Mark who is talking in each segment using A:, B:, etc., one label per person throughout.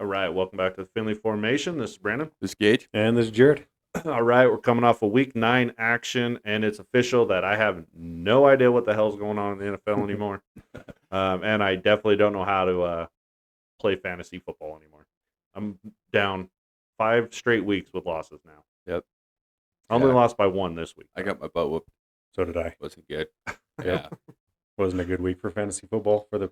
A: All right, welcome back to the Finley Formation. This is Brandon.
B: This Gage.
C: And this is Jared.
A: All right, we're coming off a Week 9 action, and it's official that I have no idea what the hell's going on in the NFL anymore. And I definitely don't know how to play fantasy football anymore. I'm down 5 straight weeks with losses now.
B: Yep.
A: I only lost by 1 this week.
B: I got my butt whooped.
C: So did I.
B: Wasn't good.
C: Yeah. Wasn't a good week for fantasy football for the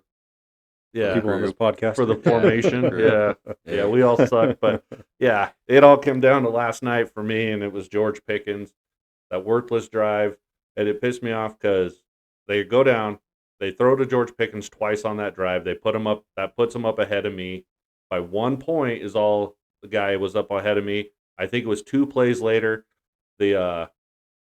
A: Yeah,
C: people on this podcast.
A: for the formation.
B: True.
A: Yeah, we all suck. But yeah, it all came down to last night for me, and it was George Pickens, that worthless drive. And it pissed me off because they go down, they throw to George Pickens twice on that drive. They put him up, that puts him up ahead of me. By 1 point is all the guy was up ahead of me. I think it was 2 plays later. The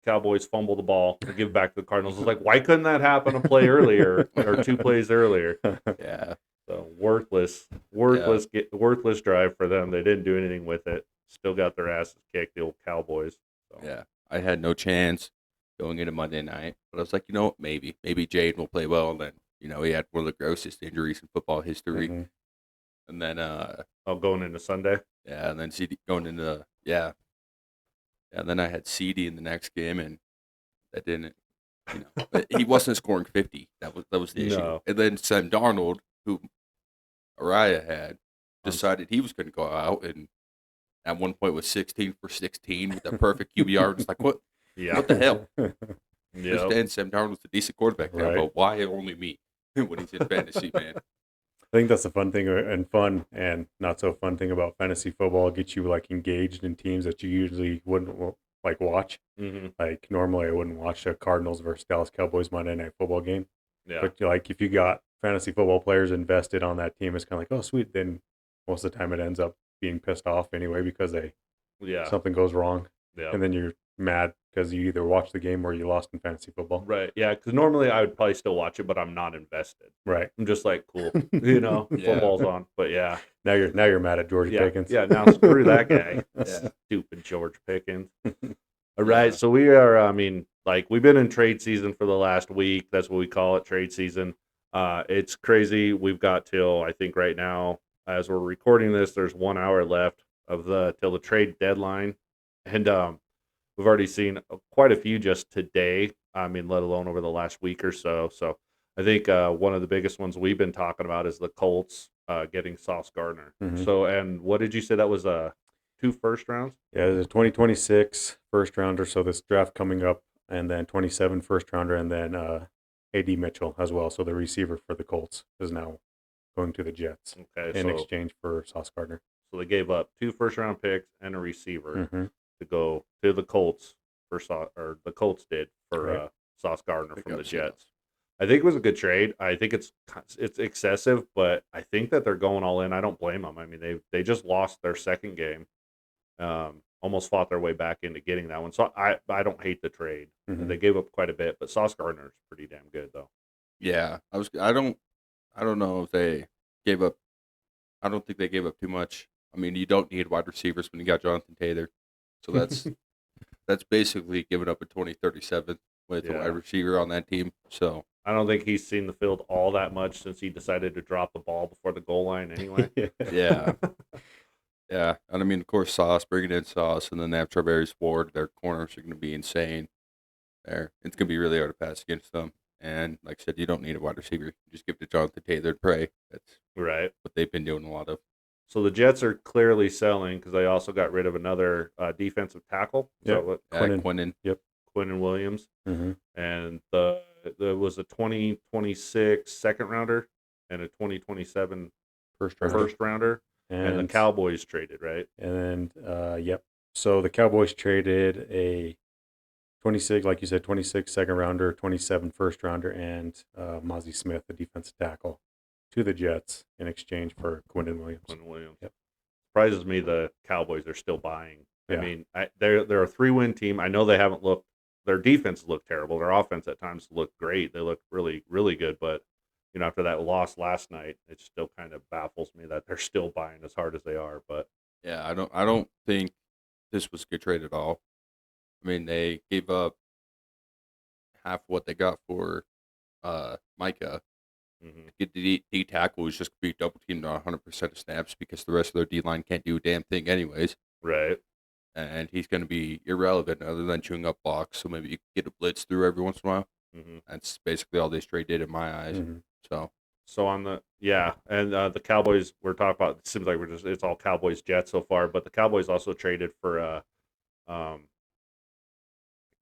A: Cowboys fumble the ball to give back to the Cardinals. I was like, why couldn't that happen a play earlier or 2 plays earlier?
B: Yeah.
A: So worthless drive for them. They didn't do anything with it. Still got their asses kicked, the old Cowboys. So.
B: Yeah. I had no chance going into Monday night, but I was like, maybe Jade will play well. And then, he had one of the grossest injuries in football history.
C: Mm-hmm.
B: And then,
A: going into Sunday.
B: Yeah, and then CD going into and then I had CD in the next game, and that didn't, but he wasn't scoring 50. That was the issue.
A: No.
B: And then Sam Darnold, who Araya had, decided he was going to go out, and at one point was 16 for 16 with a perfect QBR. It's like, what the hell?
A: Yeah.
B: And Sam Darnold was a decent quarterback now,
C: Right.
B: but why only me when he's in fantasy, man?
C: I think that's the fun thing and not so fun thing about fantasy football. It gets you like engaged in teams that you usually wouldn't like watch.
A: Mm-hmm.
C: Like normally I wouldn't watch a Cardinals versus Dallas Cowboys Monday night football game.
A: Yeah.
C: But like if you got fantasy football players invested on that team, it's kind of like, oh sweet. Then most of the time it ends up being pissed off anyway because something goes wrong.
A: Yeah.
C: And then you're mad because you either watched the game or you lost in fantasy football.
A: Right. Yeah. Because normally I would probably still watch it, but I'm not invested.
C: Right.
A: I'm just like, cool.
B: Yeah.
A: Football's on. But yeah.
C: Now you're mad at George Pickens.
A: Yeah. Now screw that guy.
B: Yeah.
A: Stupid George Pickens. All right. So we are, we've been in trade season for the last week. That's what we call it, trade season. It's crazy. We've got till, I think right now, as we're recording this, there's 1 hour left till the trade deadline. And we've already seen quite a few just today. Let alone over the last week or so. So I think one of the biggest ones we've been talking about is the Colts getting Sauce Gardner.
C: Mhm.
A: So, and what did you say that was 2 first rounds?
C: Yeah, there's a 2026 first rounder, so this draft coming up, and then 27 first rounder, and then A.D. Mitchell as well. So the receiver for the Colts is now going to the Jets in exchange for Sauce Gardner.
A: So they gave up 2 first round picks and a receiver
C: Mm-hmm.
A: to go to the Colts the Colts did for
C: Right.
A: Sauce Gardner from the
B: Pickups,
A: Jets. I think it was a good trade. I think it's excessive, but I think that they're going all in. I don't blame them. They just lost their second game. Almost fought their way back into getting that one. So I don't hate the trade.
C: Mhm.
A: They gave up quite a bit, but Sauce Gardner's pretty damn good though.
B: Yeah, I don't know if they gave up. I don't think they gave up too much. You don't need wide receivers when you got Jonathan Taylor, so that's basically giving up a 2037 with a
A: Yeah.
B: wide receiver on that team. So
A: I don't think he's seen the field all that much since he decided to drop the ball before the goal line anyway.
B: yeah, yeah, and of course bringing in Sauce, and then they have Travarius Ward. Their corners are going to be insane. It's going to be really hard to pass against them. And like I said, you don't need a wide receiver. You just give it to Jonathan Taylor to pray. That's
A: Right.
B: what they've been doing a lot of.
A: So the Jets are clearly selling because they also got rid of another defensive tackle.
C: Yep.
A: So
B: Quinnen.
A: Quinton Williams.
C: Mm-hmm.
A: And there was a 2026 second rounder and a 2027
C: First rounder.
A: first rounder. And the Cowboys traded, right?
C: And yep. So the Cowboys traded a 26, like you said, 26 second rounder, 27 first rounder, and Mozzie Smith, the defensive tackle, to the Jets in exchange for Quinton Williams.
A: Quinton Williams.
C: Yep.
A: Surprises me the Cowboys are still buying.
C: Yeah.
A: They're a 3-win team. I know they haven't looked. Their defense looked terrible. Their offense at times looked great. They look really, really good. But after that loss last night, it still kind of baffles me that they're still buying as hard as they are. But
B: Yeah, I don't think this was a good trade at all. They gave up half what they got for Micah, Get the D tackle who's just be double teamed on 100% of snaps because the rest of their D line can't do a damn thing anyways.
A: Right.
B: And he's going to be irrelevant other than chewing up blocks. So maybe you could get a blitz through every once in a while. That's basically all they straight did in my eyes.
A: So on the and the Cowboys we're talking about. It seems like it's all Cowboys Jets so far, but the Cowboys also traded for I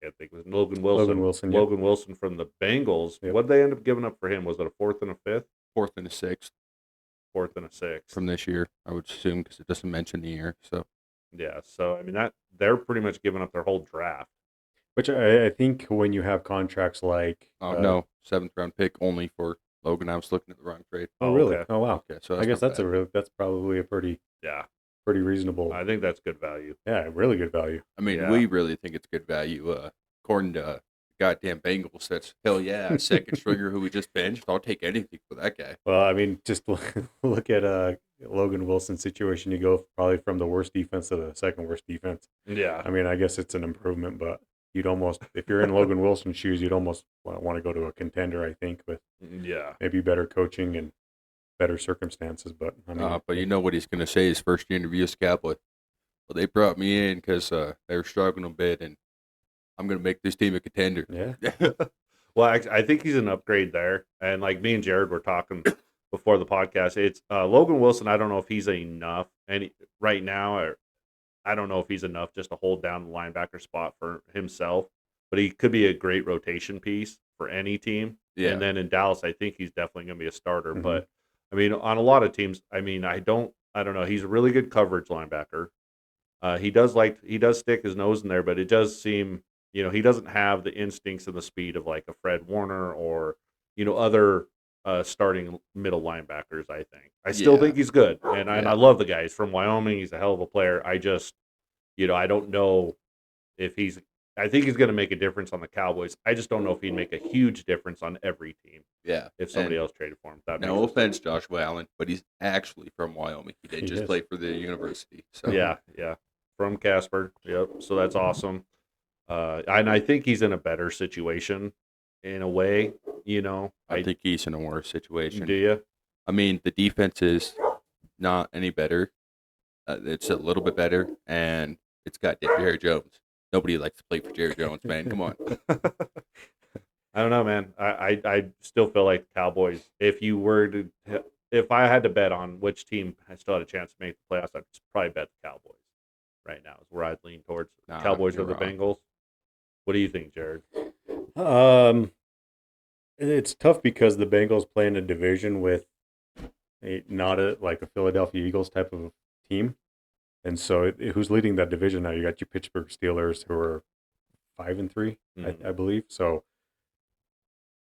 A: can't think it was Logan Wilson. Logan Wilson from the Bengals.
C: Yep.
A: What did they end up giving up for him? Was it a fourth and a fifth?
B: Fourth and a sixth.
A: Fourth and a sixth
B: from this year, I would assume, because it doesn't mention the year. So
A: yeah, so I mean that they're pretty much giving up their whole draft.
C: Which I think when you have contracts like
B: no, 7th round pick only for Logan. I was looking at the wrong trade.
C: Oh really?
A: Okay.
C: Oh wow.
B: Okay, so
C: I guess that's probably a pretty reasonable.
A: I think that's good value.
C: Yeah, really good value.
B: I mean, we really think it's good value. According to goddamn Bengals, that's hell yeah, a second stringer who we just benched. I'll take anything for that guy.
C: Well, I mean, just look at Logan Wilson's situation. You go probably from the worst defense to the second worst defense.
A: Yeah.
C: I mean, I guess it's an improvement, but you'd almost, if you're in Logan Wilson's shoes, you'd almost want to go to a contender, I think, with maybe better coaching and better circumstances. But I mean,
B: but you know what he's going to say his first interview as Cowboy. Well, they brought me in because they were struggling a bit, and I'm going to make this team a contender.
C: Yeah.
A: Well, I think he's an upgrade there. And like me and Jared were talking before the podcast, it's Logan Wilson. I don't know if he's enough right now, or I don't know if he's enough just to hold down the linebacker spot for himself, but he could be a great rotation piece for any team.
B: Yeah.
A: And then in Dallas, I think he's definitely going to be a starter. Mm-hmm. But I mean, on a lot of teams, I mean, I don't know. He's a really good coverage linebacker. He does stick his nose in there, but it does seem, he doesn't have the instincts and the speed of like a Fred Warner or, other starting middle linebackers. I think I still think he's good, and I love the guy. He's from Wyoming. He's a hell of a player. I just, I don't know if I think he's going to make a difference on the Cowboys. I just don't know if he'd make a huge difference on every team.
B: Yeah.
A: If somebody else traded for him.
B: No offense, Joshua Allen, but he's actually from Wyoming. He did just play for the university. So
A: yeah. From Casper. Yep. So that's awesome. And I think he's in a better situation in a way,
B: I think he's in a worse situation.
A: Do you?
B: I mean, the defense is not any better. It's a little bit better, and it's got Jerry Jones. Nobody likes to play for Jerry Jones, man. Come on.
A: I don't know, man. I still feel like the Cowboys, if I had to bet on which team still had a chance to make the playoffs, I'd probably bet the Cowboys right now is where I'd lean towards. Cowboys or the Bengals. What do you think, Jared?
C: It's tough because the Bengals play in a division with not a Philadelphia Eagles type of team. And so who's leading that division now? You got your Pittsburgh Steelers who are 5-3, I believe. So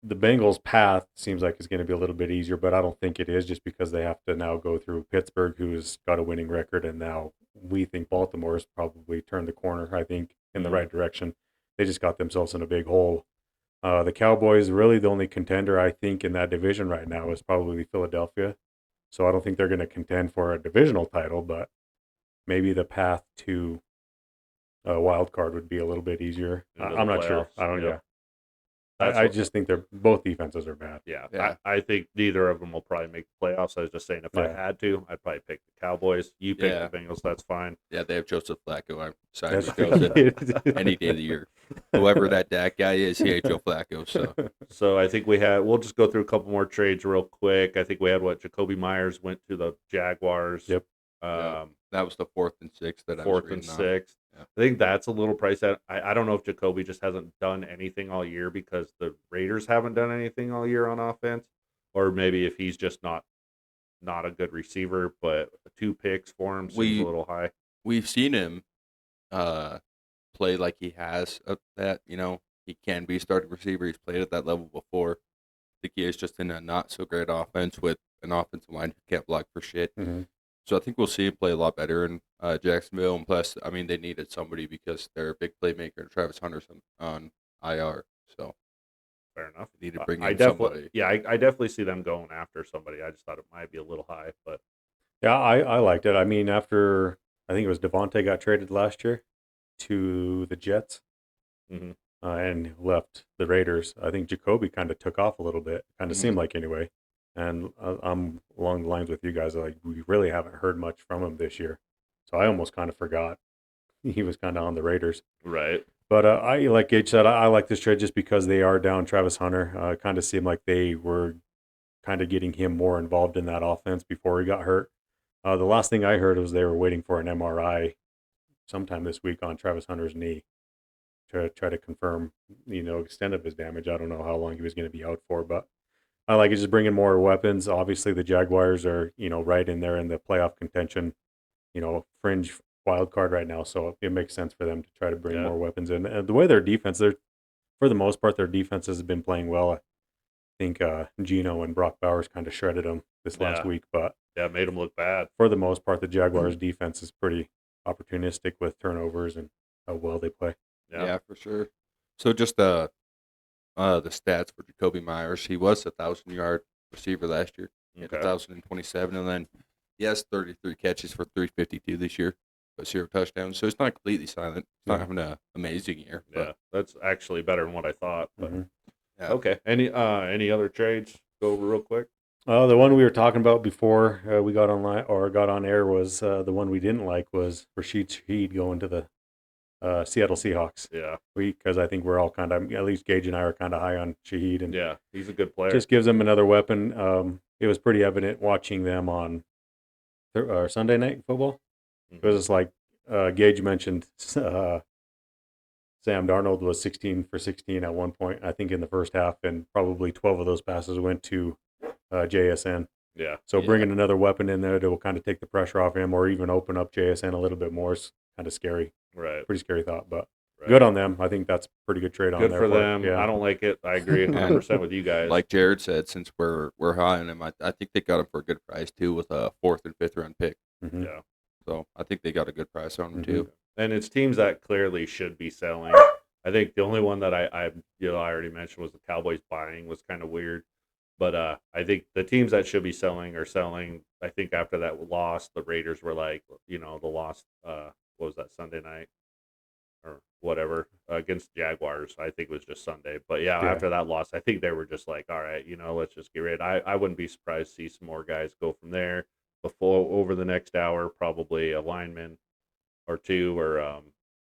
C: the Bengals' path seems like it's going to be a little bit easier, but I don't think it is just because they have to now go through Pittsburgh, who's got a winning record, and now we think Baltimore has probably turned the corner, I think, in the right direction. They just got themselves in a big hole. The Cowboys, really the only contender, I think, in that division right now is probably Philadelphia. So I don't think they're going to contend for a divisional title, but maybe the path to a wild card would be a little bit easier. I'm not sure. I don't know. I just think both defenses are bad.
A: Yeah. I think neither of them will probably make the playoffs. I was just saying if I had to, I'd probably pick the Cowboys. You pick the Bengals, that's fine.
B: Yeah, they have Joseph Flacco. I'm signing with Joseph any day of the year. Whoever that Dak guy is, he ain't Joe Flacco.
A: So I think we'll just go through a couple more trades real quick. I think we had Jacoby Myers went to the Jaguars.
C: Yep.
B: That was the 4th and 6th that I was reading
A: 4th and 6th. Yeah. I think that's a little price that I don't know if Jacoby just hasn't done anything all year because the Raiders haven't done anything all year on offense, or maybe if he's just not a good receiver, but 2 picks for him seems a little high.
B: We've seen him play like he has that, he can be a starting receiver. He's played at that level before. I think he is just in a not so great offense with an offensive line who can't block for shit.
C: Mm-hmm.
B: So I think we'll see him play a lot better in Jacksonville. And plus, I mean, they needed somebody because they're a big playmaker and Travis Hunter's on IR. So
A: fair enough.
B: They need to bring in somebody.
A: Yeah, I definitely see them going after somebody. I just thought it might be a little high, but
C: yeah, I liked it. I mean, after I think it was Devontae got traded last year to the Jets and left the Raiders. I think Jacoby kind of took off a little bit. Kind of seemed like anyway. And I'm along the lines with you guys. Like, we really haven't heard much from him this year. So I almost kind of forgot he was kind of on the Raiders.
A: Right.
C: But I, like Gage said, I like this trade just because they are down Travis Hunter. It kind of seemed like they were kind of getting him more involved in that offense before he got hurt. The last thing I heard was they were waiting for an MRI sometime this week on Travis Hunter's knee to try to confirm, extent of his damage. I don't know how long he was going to be out for, but I like it, just bringing more weapons. Obviously, the Jaguars are, right in there in the playoff contention, fringe wild card right now. So it makes sense for them to try to bring
A: Yeah.
C: more weapons in. And the way their defense, for the most part, their defense has been playing well. I think Gino and Brock Bowers kind of shredded them this last
A: Yeah.
C: week, but
A: Yeah, made them look bad.
C: for the most part, the Jaguars' defense is pretty opportunistic with turnovers and how well they play.
B: Yeah, for sure. So just the stats for Jacoby Myers. He was a 1,000-yard receiver last year. He had
A: Okay.
B: 1,027, and then he has 33 catches for 352 this year, but 0 touchdowns. So it's not completely silent. He's not
C: Yeah.
B: having an amazing year.
A: Yeah,
B: But
A: that's actually better than what I thought. But
C: Mhm.
B: yeah.
A: okay. Any other trades? Go over real quick.
C: The one we were talking about before we got online or got on air was the one we didn't like was Rashid Shaheed going to the Seattle Seahawks.
A: Yeah.
C: Because I think we're all kind of, at least Gage and I are kind of high on Shaheed, and
A: Yeah, he's a good player.
C: just gives them another weapon. It was pretty evident watching them on Sunday Night Football. It was just like Gage mentioned. Sam Darnold was 16 for 16 at one point, I think, in the first half, and probably 12 of those passes went to JSN.
A: Yeah.
C: So
B: Yeah.
C: bringing another weapon in there that will kind of take the pressure off him, or even open up JSN a little bit more, is kind of scary.
A: Right.
C: Pretty scary thought, but
A: Right.
C: good on them. I think that's a pretty good trade on
A: Good
C: there
A: for them.
C: Yeah.
A: I don't like it. I agree 100% with you guys.
B: like Jared said, since we're high on him, I think they got him for a good price too, with a 4th and 5th round pick.
C: Mhm.
A: Yeah.
B: So I think they got a good price on him
C: Mhm.
B: too.
A: And it's teams that clearly should be selling. I think the only one that I already mentioned was the Cowboys buying was kind of weird. But I think the teams that should be selling are selling. I think after that loss, the Raiders were like, the loss, what was that, Sunday night or whatever, against Jaguars. I think it was just Sunday. But yeah,
C: Yeah.
A: after that loss, I think they were just like, all right, let's just get rid. I wouldn't be surprised to see some more guys go from there before over the next hour, probably a lineman or two, or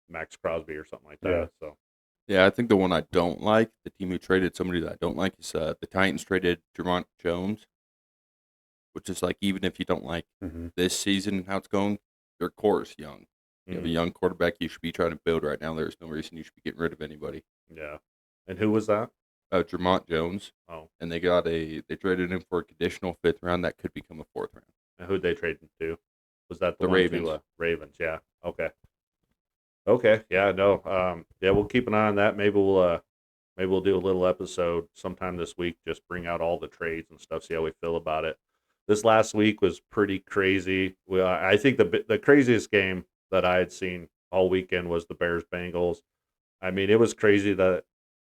A: Max Crosby or something like that.
C: Yeah.
A: So
B: Yeah, I think the one I don't like, the team who traded somebody that I don't like, is the Titans traded Jermont Jones, which is like, even if you don't like
C: Mhm.
B: this season and how it's going, their core is young. You have a young quarterback you should be trying to build right now. There's no reason you should be getting rid of anybody.
A: yeah. And who was that?
B: Jermont Jones,
A: Oh,
B: and they traded him for a conditional 5th round that could become a 4th round.
A: and who'd they trade him to? Was that the
B: The
A: one
B: Ravens.
A: To, Ravens, yeah. Okay. Okay, yeah, no. Yeah, we'll keep an eye on that. Maybe we'll do a little episode sometime this week. Just bring out all the trades and stuff. See how we feel about it. This last week was pretty crazy. I think the craziest game that I had seen all weekend was the Bears Bengals. I mean, it was crazy that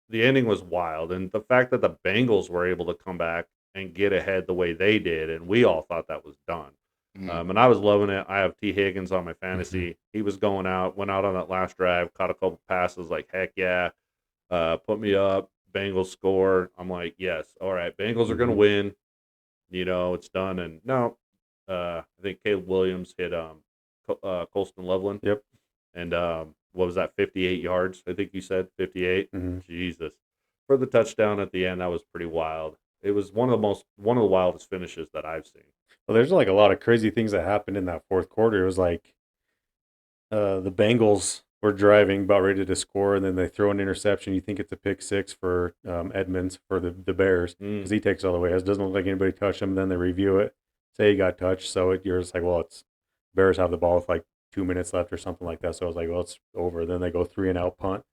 A: the ending was wild, and the fact that the Bengals were able to come back and get ahead the way they did, and we all thought that was done.
B: Mhm.
A: And I was loving it. I have T. Higgins on my fantasy. He was went out on that last drive, caught a couple passes, like, heck yeah, put me up. Bengals score. I'm like, yes, all right, Bengals are going to
C: Mhm.
A: win. It's done. And no, I think Caleb Williams hit Colston Loveland.
C: Yep.
A: And what was that, 58 yards? I think you said 58.
C: Mhm.
A: Jesus. For the touchdown at the end, that was pretty wild. It was one of the wildest finishes that I've seen.
C: Well, there's like a lot of crazy things that happened in that fourth quarter. It was like the Bengals were driving, about ready to score, and then they throw an interception. You think it's a pick six for Edmonds for the Bears because he takes all the way. It doesn't look like anybody touched him. Then they review it, say he got touched. So you're just like, well, it's Bears have the ball with like 2 minutes left or something like that. So I was like, well, it's over. Then they go 3-and-out punt,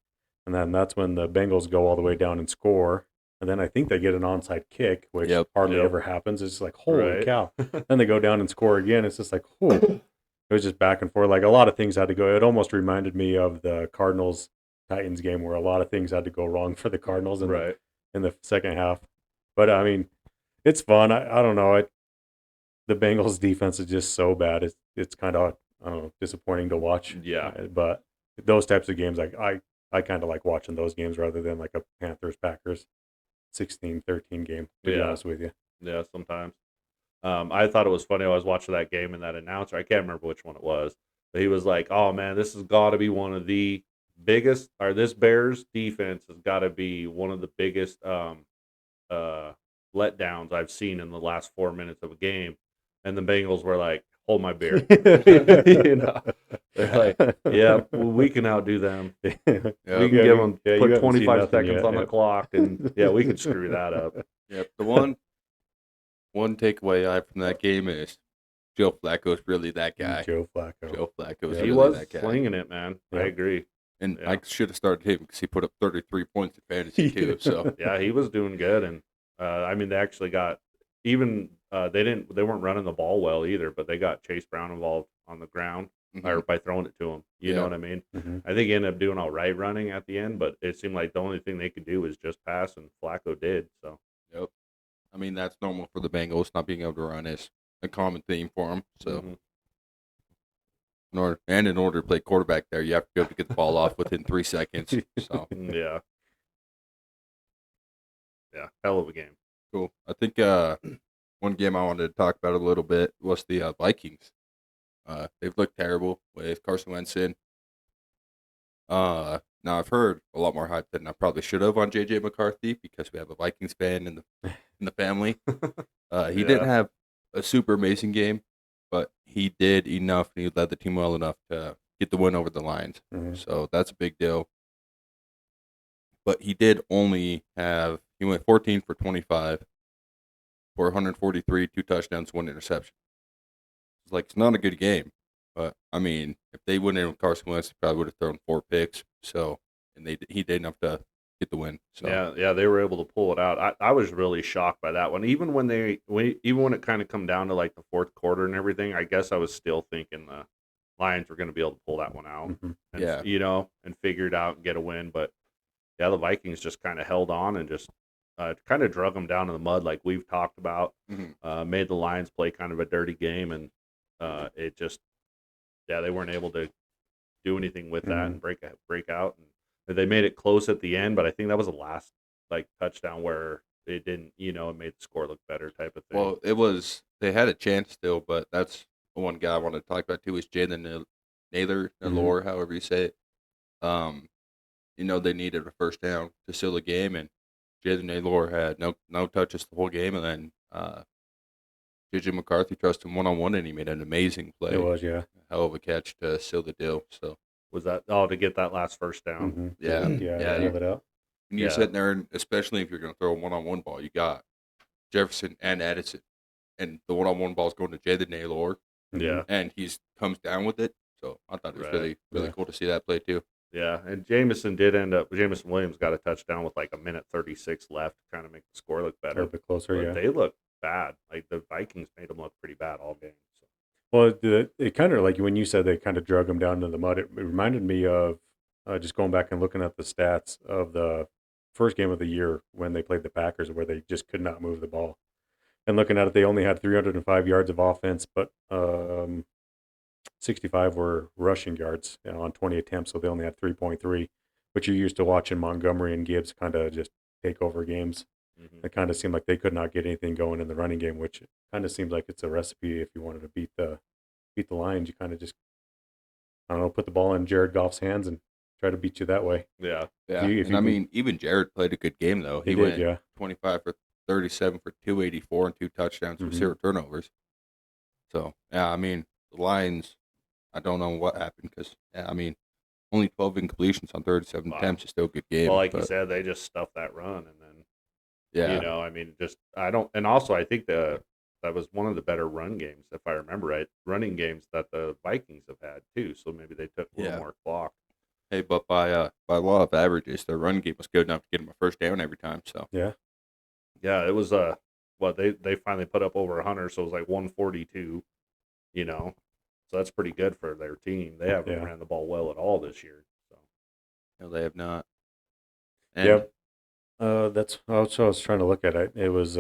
C: and then that's when the Bengals go all the way down and score. And then I think they get an onside kick, which hardly
A: Yep.
C: ever happens. It's like, holy
A: Right.
C: cow. Then they go down and score again. It's just like, whew. It was just back and forth. Like, a lot of things had to go. It almost reminded me of the Cardinals Titans game where a lot of things had to go wrong for the Cardinals in,
A: Right.
C: in the second half. But I mean, it's fun. I don't know. The Bengals defense is just so bad. It's kind of, I don't know, disappointing to watch.
A: Yeah.
C: But those types of games, I kind of like watching those games rather than like a Panthers Packers 16-13 game, to be
A: Yeah.
C: honest with you.
A: Yeah, sometimes. I thought it was funny. I was watching that game and that announcer, I can't remember which one it was, but he was like, "Oh man, this has got to be one of the biggest, or this Bears defense has got to be one of the biggest uh, letdowns I've seen in the last 4 minutes of a game." And the Bengals were like, "Hold my beer," you know. They're like, "Yeah, we can outdo them. We
B: Yep.
A: can
C: Yeah,
A: give them
C: you
A: put
C: haven't seen
A: 25
C: nothing
A: seconds
C: yet.
A: on the
C: Yep.
A: clock, and yeah, we can screw that up."
B: Yep. The one takeaway I have from that game is Joe Flacco's really that guy.
C: Joe Flacco.
B: Joe Flacco's
C: Yep.
A: He
B: really
A: was
B: that guy.
A: slinging it, man. I
C: Yep.
A: agree.
B: And
A: Yeah.
B: I should have started him because he put up 33 points in fantasy too. So
A: Yeah, he was doing good, and I mean, they actually got even they weren't running the ball well either, but they got Chase Brown involved on the ground or by throwing it to him. You know
B: Yeah.
A: what I mean?
C: Mhm.
A: I think he ended up doing all right running at the end, but it seemed like the only thing they could do was just pass, and Flacco did. So
B: Yep. I mean, that's normal for the Bengals. Not being able to run is a common theme for them. So,
A: mhm.
B: in order to play quarterback there, you have to be able to get the ball off within 3 seconds. So,
A: Yeah, hell of a game.
B: cool. I think one game I wanted to talk about a little bit was the Vikings. They've looked terrible with Carson Wentz in. Now I've heard a lot more hype than I probably should have on JJ McCarthy because we have a Vikings fan in the family. He didn't
A: Yeah.
B: have a super amazing game, but he did enough and he led the team well enough to get the win over the Lions.
C: Mhm.
B: So that's a big deal. But he did only he went 14 for 25 for 143, 2 touchdowns, 1 interception. It's like, it's not a good game. But, I mean, if they went in with Carson Wentz, they probably would have thrown 4 picks. So, and he did enough to get the win. So,
A: Yeah, they were able to pull it out. I was really shocked by that one. Even when even when it kind of come down to like the fourth quarter and everything, I guess I was still thinking the Lions were going to be able to pull that one out,
C: Mhm.
A: and
B: Yeah.
A: and figure it out and get a win. But yeah, the Vikings just kind of held on and just kind of drug them down in the mud, like we've talked about.
B: mhm.
A: Made the Lions play kind of a dirty game, and it just they weren't able to do anything with that
C: Mhm.
A: and break out. And they made it close at the end, but I think that was the last like touchdown where it didn't, it made the score look better type of thing.
B: Well, they had a chance still, but that's the one guy I want to talk about too is Jalen Naylor, however you say it. They needed a first down to seal the game, and Jalen Naylor had no touches the whole game, and then JJ McCarthy trusted him 1-on-1, and he made an amazing play.
C: It was, yeah.
B: Hell of a catch to seal the deal. So
A: Was that to get that last first down?
C: Mhm.
B: Yeah.
C: Yeah, nailed it out.
B: when you're
A: Yeah.
B: sitting there, and especially if you're going to throw a 1-on-1 ball, you got Jefferson and Edison, and the 1-on-1 ball is going to Jalen Naylor,
A: Yeah,
B: and he comes down with it. So I thought it was
A: Right.
B: really
C: Yeah.
B: cool to see that play too.
A: yeah. And Jameson Williams got a touchdown with like a minute 36 left, to kind of make the score look
C: A
A: better.
C: little bit closer,
A: But
C: yeah.
A: they look bad. Like the Vikings made them look pretty bad all game. So.
C: Well, it kind of like when you said they kind of drug them down into the mud. It reminded me of just going back and looking at the stats of the first game of the year when they played the Packers, where they just could not move the ball. And looking at it, they only had 305 yards of offense, but 65 were rushing yards on 20 attempts, so they only had 3.3. But you're used to watching Montgomery and Gibbs kind of just take over games.
A: Mhm.
C: It kind of seemed like they could not get anything going in the running game, which kind of seems like it's a recipe if you wanted to beat the Lions. You kind of just, I don't know, put the ball in Jared Goff's hands and try to beat you that way.
A: Yeah,
B: Yeah,
C: If
B: and
C: you
B: I
C: can-
B: mean, even Jared played a good game though.
C: He did,
B: went
C: yeah.
B: 25 for 37 for 284 and 2 touchdowns with
C: Mhm.
B: 0 turnovers. So yeah, I mean, the Lions, I don't know what happened because I mean, only 12 incompletions on 37
A: Wow.
B: attempts is still a good game.
A: well, like you
B: but,
A: said, they just stuffed that run, and then
B: yeah,
A: I mean, just I don't, and also I think that was one of the better run games, if I remember right, running games that the Vikings have had too. So maybe they took a little
B: Yeah.
A: more clock.
B: hey, but by law of averages, their run game was good enough to get them a first down every time. So
C: Yeah.
A: Yeah, it was they finally put up over 100, so it was like 142. So that's pretty good for their team. They haven't
C: Yeah.
A: ran the ball well at all this year. So
B: no, they have not. And
C: Yep. That's also I was trying to look at it. It was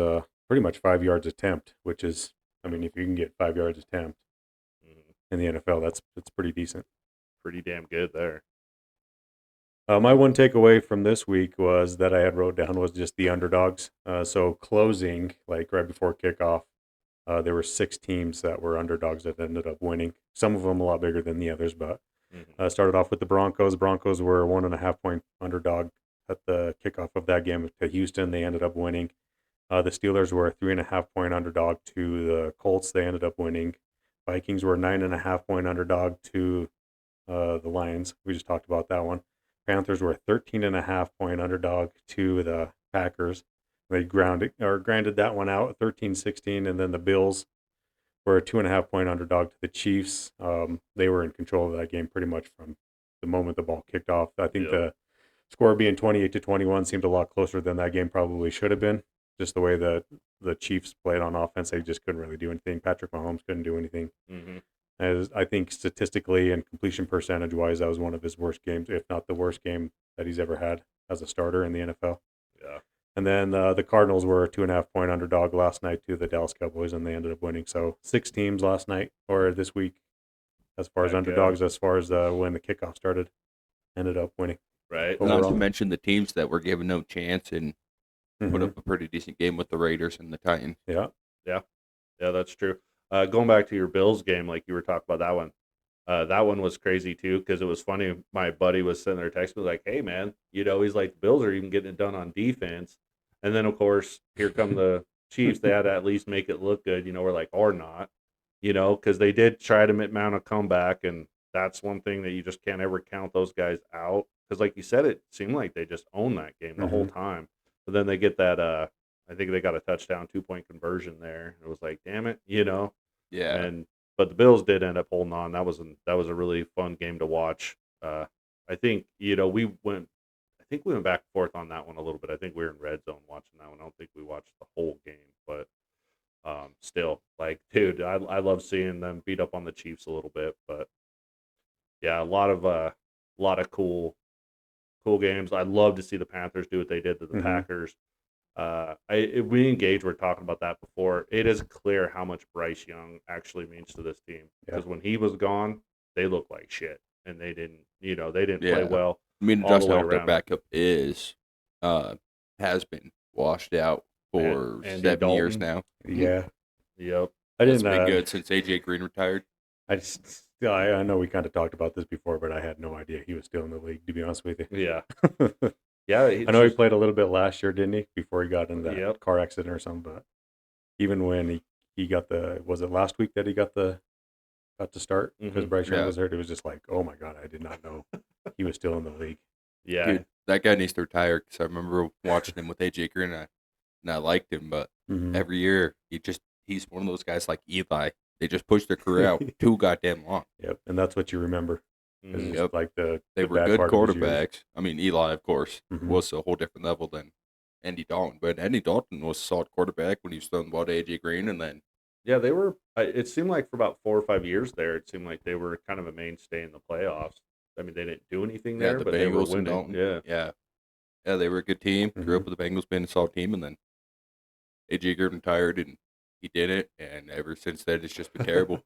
C: pretty much 5 yards attempt, which is, I mean, if you can get 5 yards attempt
A: mhm,
C: in the NFL, that's pretty decent.
A: pretty damn good there.
C: My one takeaway from this week was that I had wrote down was just the underdogs. So closing, like right before kickoff, there were 6 teams that were underdogs that ended up winning. Some of them a lot bigger than the others, but started off with the Broncos. Broncos were 1.5 point underdog at the kickoff of that game to Houston. They ended up winning. The Steelers were a 3.5 point underdog to the Colts. They ended up winning. Vikings were a 9.5 point underdog to the Lions. We just talked about that one. Panthers were a 13.5 point underdog to the Packers. They grounded that one out 13-16, and then the Bills were a 2.5 point underdog to the Chiefs. They were in control of that game pretty much from the moment the ball kicked off. I think the score being 28-21 seemed a lot closer than that game probably should have been. Just the way the Chiefs played on offense, they just couldn't really do anything. Patrick Mahomes couldn't do anything. As I think statistically and completion percentage wise, that was one of his worst games, if not the worst game that he's ever had as a starter in the NFL.
A: Yeah.
C: And then the Cardinals were a 2.5 point underdog last night to the Dallas Cowboys, and they ended up winning. So 6 teams last night or this week, as far as underdogs, as far as when the kickoff started, ended up winning.
A: Right.
B: Not to mention the teams that were given no chance and put up a pretty decent game with the Raiders and the Titans.
C: Yeah.
A: Yeah, that's true. Going back to your Bills game, like you were talking about that one was crazy too because it was funny. My buddy was sitting there texting me like, "Hey man, he's like the Bills are even getting it done on defense," and then of course here come the Chiefs. They had to at least make it look good, we're like, or not, because they did try to mount a comeback, and that's one thing that you just can't ever count those guys out because, like you said, it seemed like they just owned that game the whole time, but then they get that. I think they got a touchdown 2-point conversion there. It was like, damn it,
B: Yeah.
A: But the Bills did end up holding on. That was a really fun game to watch. I think we went. I think we went back and forth on that one a little bit. I think we were in red zone watching that one. I don't think we watched the whole game, but still, like, dude, I love seeing them beat up on the Chiefs a little bit. But yeah, a lot of cool games. I'd love to see the Panthers do what they did to the Packers. We engaged. We're talking about that before. It is clear how much Bryce Young actually means to this team because when he was gone, they looked like shit, and they didn't play well.
B: I mean,
A: all the
B: just
A: way
B: how their
A: around.
B: backup has been washed out for
A: Andy
B: 7 years
A: Dalton.
B: now.
C: Yeah.
A: Yep.
B: It's been good since AJ Green retired.
C: I know we kind of talked about this before, but I had no idea he was still in the league, to be honest with you.
A: Yeah. Yeah.
C: I know he played a little bit last year, didn't he? Before he got in that car accident or something. But even when he got was it last week that he got to start? Because Bryce Young was hurt. It was just like, oh my God, I did not know he was still in the league.
A: Yeah.
B: Dude, that guy needs to retire because I remember watching him with AJ Green and I liked him, but every year he's one of those guys like Eli. They just push their career out too goddamn long.
C: Yep, and that's what you remember.
B: Yep.
C: Like
B: they were good quarterbacks. I mean, Eli, of course, was a whole different level than Andy Dalton, but Andy Dalton was a solid quarterback when he was throwing the ball to AJ Green, and then
A: they were. It seemed like for about 4 or 5 years there, it seemed like they were kind of a mainstay in the playoffs. I mean, they didn't do anything there, but they were winning.
B: Yeah, they were a good team. Grew up with the Bengals being a solid team, and then AJ Green retired, and he did it, and ever since then, it's just been terrible.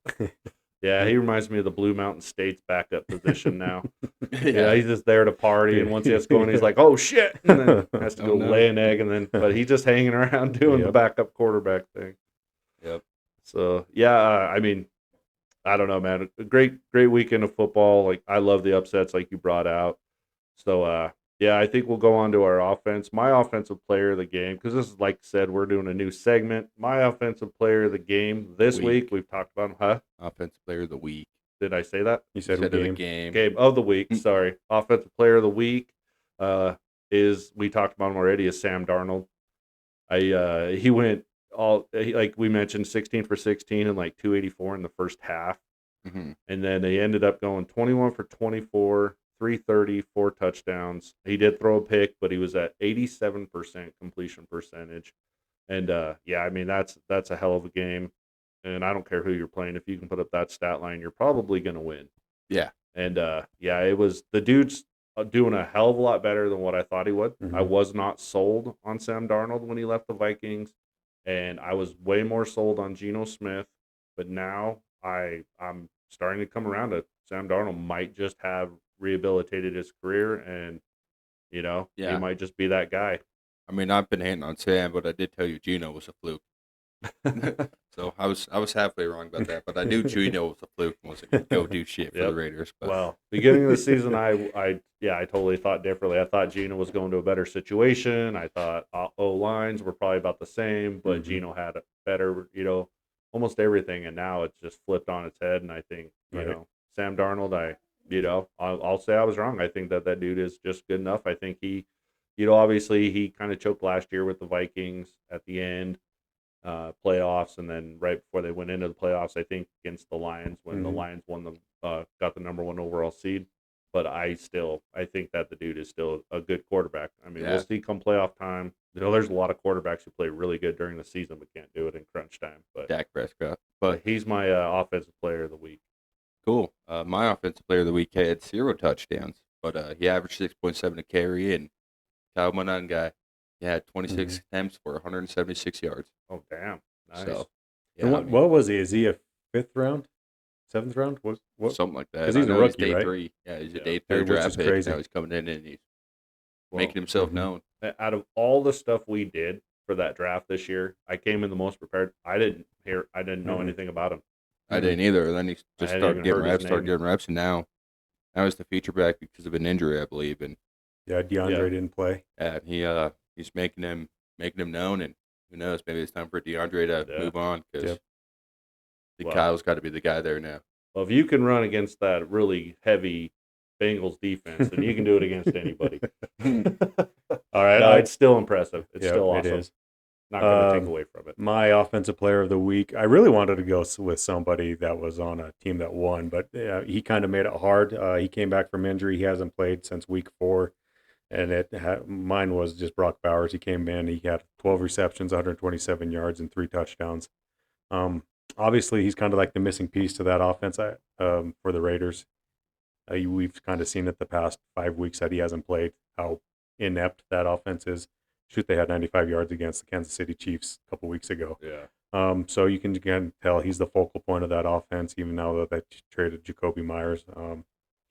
A: Yeah, he reminds me of the Blue Mountain State's backup position now. Yeah, he's just there to party, and once he gets going, he's like, "Oh shit!" and then has to go lay an egg, and then but he's just hanging around doing the backup quarterback thing.
B: Yep.
A: So yeah, I mean, I don't know, man. A great weekend of football. Like I love the upsets, like you brought out. So yeah, I think we'll go on to our offense. My offensive player of the game, because this is like I said, we're doing a new segment. My offensive player of the game this week. We've talked about him, huh?
B: Offensive player of the week.
A: Did I say that?
C: You said
B: game.
A: Game of the week. Sorry, offensive player of the week is we talked about him already. Is Sam Darnold. He went like we mentioned, 16 for 16 and like 284 in the first half, and then he ended up going 21 for 24. 330, 4 touchdowns. He did throw a pick, but he was at 87% completion percentage. And yeah, I mean that's a hell of a game. And I don't care who you're playing. If you can put up that stat line, you're probably going to win.
B: Yeah.
A: And yeah, it was the dude's doing a hell of a lot better than what I thought he would. I was not sold on Sam Darnold when he left the Vikings, and I was way more sold on Geno Smith. But now I'm starting to come around to Sam Darnold might just have rehabilitated his career, and You know, he
B: Yeah.
A: might just be that guy.
B: I mean, I've been hating on Sam, but I did tell you Gino was a fluke. So I was halfway wrong about that, but I knew Gino was a fluke and wasn't going to go do shit for the
A: Yep.
B: Raiders. But
A: Well, beginning of the season, I totally thought differently. I thought Gino was going to a better situation. I thought O lines were probably about the same, but
C: Mhm.
A: Gino had a better, almost everything, and now it's just flipped on its head. And I think,
C: Right.
A: Sam Darnold, I'll say I was wrong. I think that dude is just good enough. I think he, obviously he kind of choked last year with the Vikings at the end. Playoffs, and then right before they went into the playoffs, I think against the Lions when the
C: Mhm.
A: Lions got the number one overall seed. But I think that the dude is still a good quarterback. I mean, we'll
B: Yeah.
A: see come playoff time. There's a lot of quarterbacks who play really good during the season but can't do it in crunch time. But
B: Dak Prescott. But
A: he's my offensive player of the week.
B: cool. My offensive player of the week had 0 touchdowns, but he averaged 6.7 a carry, and Kyle Manon guy, he had 26 attempts for 176 yards.
A: Oh damn, nice.
B: So,
C: And
B: yeah, I
C: what,
B: mean,
C: what was he? Is he a 5th round, 7th round? What?
B: something like that.
C: 'Cause
B: I
C: he's a
B: know
C: rookie,
B: he's day
C: right?
B: 3. Yeah, he's a
A: Yeah.
B: day
C: Yeah,
B: 3
C: which
B: draft
C: is
B: pick.
C: crazy.
B: Now he's coming in and he's
A: Well,
B: making himself
C: Mhm.
B: known.
A: out of all the stuff we did for that draft this year, I came in the most prepared. I didn't know
C: Mhm.
A: anything about him.
B: I
C: Mhm.
B: didn't either. Then he
A: I
B: just
A: hadn't
B: started
A: even
B: getting
A: heard his
B: reps,
A: name.
B: and now he's the feature back because of an injury, I believe. And
C: Yeah, DeAndre didn't play.
B: he's making him known, and who knows, maybe it's time for DeAndre to
A: Yeah.
B: move on because
C: Yep.
A: Well,
B: Kyle's got to be the guy there now.
A: Well, if you can run against that really heavy Bengals defense, then you can do it against anybody.
C: All right.
A: No, it's still impressive. It's
C: Yeah,
A: still
C: it
A: awesome.
C: is.
A: Not going to take away from it.
C: My offensive player of the week, I really wanted to go with somebody that was on a team that won, but he kind of made it hard. He came back from injury. He hasn't played since week 4, and mine was just Brock Bowers. He came in. He had 12 receptions, 127 yards, and 3 touchdowns. Obviously, he's kind of like the missing piece to that offense for the Raiders. We've kind of seen it the past 5 weeks that he hasn't played, how inept that offense is. Shoot, they had 95 yards against the Kansas City Chiefs a couple weeks ago.
A: Yeah.
C: So you can again tell he's the focal point of that offense, even now that they traded Jacoby Myers.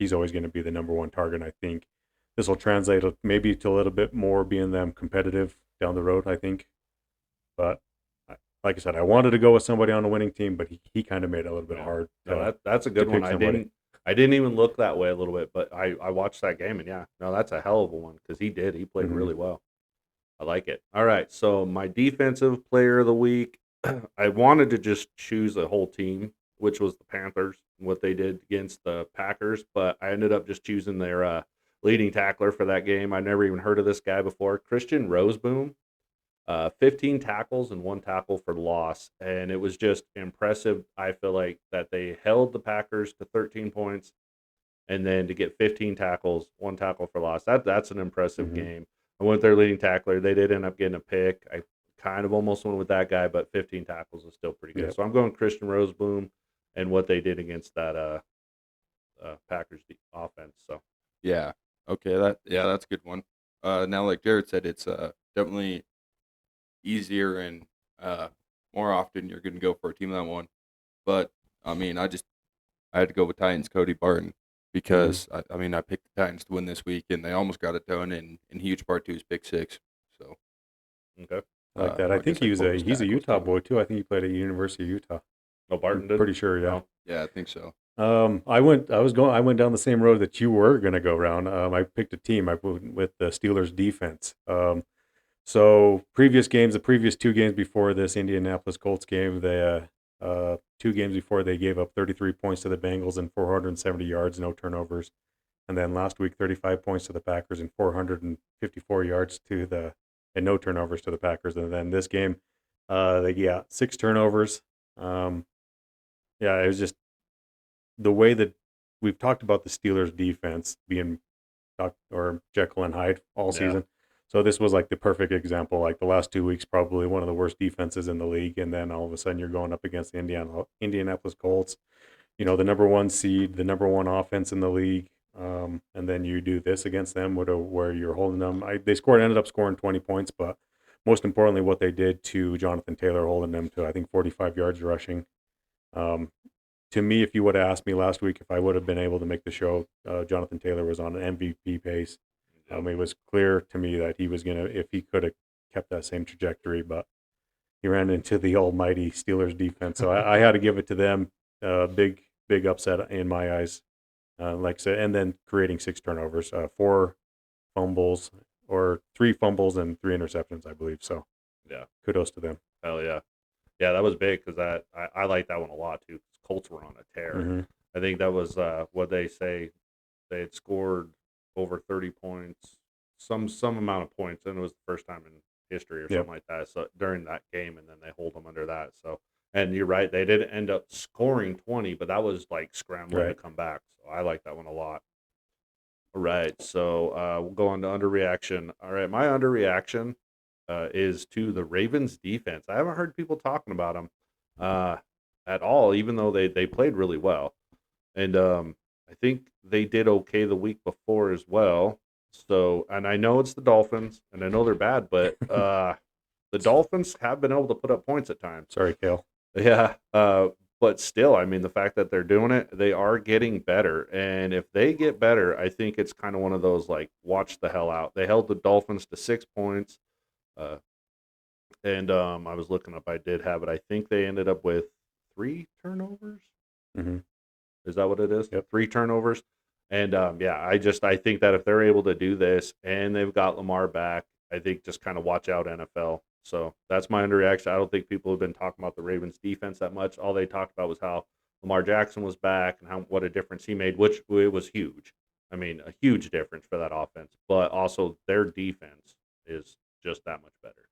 C: He's always going to be the number one target. I think this will translate maybe to a little bit more being them competitive down the road, I think. But like I said, I wanted to go with somebody on a winning team, but he kind of made it a little bit hard.
A: No, that's a good one.
C: pick somebody.
A: I didn't even look that way a little bit, but I watched that game, and yeah, no, that's a hell of a one because he played
C: Mhm.
A: really well. I like it. All right, so my defensive player of the week, I wanted to just choose a whole team, which was the Panthers, and what they did against the Packers, but I ended up just choosing their leading tackler for that game. I never even heard of this guy before, Christian Roseboom. 15 tackles and 1 tackle for loss, and it was just impressive. I feel like that they held the Packers to 13 points, and then to get 15 tackles, 1 tackle for loss. That's an impressive
C: Mhm.
A: game. I went their leading tackler. They did end up getting a pick. I kind of almost went with that guy, but 15 tackles is still pretty good.
C: Yep.
A: So I'm going Christian Roseboom and what they did against that Packers offense. So
B: Yeah. Okay. That's a good one. Now, like Jared said, it's definitely easier and more often you're going to go for a team that won. But I mean, I had to go with Titans Cody Barton because I mean I picked the Titans to win this week and they almost got it done in huge part to his pick 6. So
A: okay.
C: I like that. I think
B: guess
C: he's
B: closed
C: a
B: tackles
C: Utah
B: too.
C: boy too. I think he played at University of Utah.
A: Oh, Barton did.
C: Pretty sure, yeah.
A: Oh,
B: Yeah, I think so.
C: I went down the same road that you were going to go around. I picked a team. I went with the Steelers defense. So the previous 2 games before this Indianapolis Colts game, 2 games before they gave up 33 points to the Bengals and 470 yards, no turnovers. And then last week, 35 points to the Packers and 454 yards and no turnovers to the Packers. And then this game, they got 6 turnovers. It was just the way that we've talked about the Steelers defense being Jekyll and Hyde all
A: Yeah.
C: season. So this was like the perfect example. Like the last 2 weeks, probably one of the worst defenses in the league, and then all of a sudden you're going up against the Indianapolis Colts. The number 1 seed, the number 1 offense in the league, and then you do this against them, where you're holding them. They ended up scoring 20 points, but most importantly, what they did to Jonathan Taylor, holding them to I think 45 yards rushing. To me, if you would have asked me last week if I would have been able to make the show, Jonathan Taylor was on an MVP pace. It was clear to me that he was gonna, if he could have kept that same trajectory, but he ran into the almighty Steelers defense. So I had to give it to them. Big upset in my eyes. Like I said, and then creating 6 turnovers, 4 fumbles or 3 fumbles and 3 interceptions, I believe. So
A: Yeah.
C: kudos to them.
A: Hell yeah. Yeah, that was big because I like that one a lot too. 'Cause Colts were on a tear.
C: Mm-hmm.
A: I think that was what they say. They had scored over 30 points, some amount of points, and it was the first time in history or something like that. So during that game, and then they hold them under that. So, and you're right, they didn't end up scoring 20, but that was like scrambling to come back. So I like that one a lot. All right, so we'll go on to underreaction. All right, my underreaction is to the Ravens defense. I haven't heard people talking about them at all, even though they played really well. And I think they did okay the week before as well. So, and I know it's the Dolphins, and I know they're bad, but the Dolphins have been able to put up points at times.
C: Sorry, Kale.
A: Yeah, but still, I mean, the fact that they're doing it, they are getting better. And if they get better, I think it's kind of one of those like, watch the hell out. They held the Dolphins to 6 points. And I was looking up, I did have it. I think they ended up with 3 turnovers.
C: Mm-hmm.
A: Is that what it is?
C: Yep.
A: 3 turnovers. And yeah, I think that if they're able to do this and they've got Lamar back, I think just kind of watch out NFL. So that's my underreaction. I don't think people have been talking about the Ravens defense that much. All they talked about was how Lamar Jackson was back and what a difference he made, which it was huge. I mean, a huge difference for that offense, but also their defense is just that much better.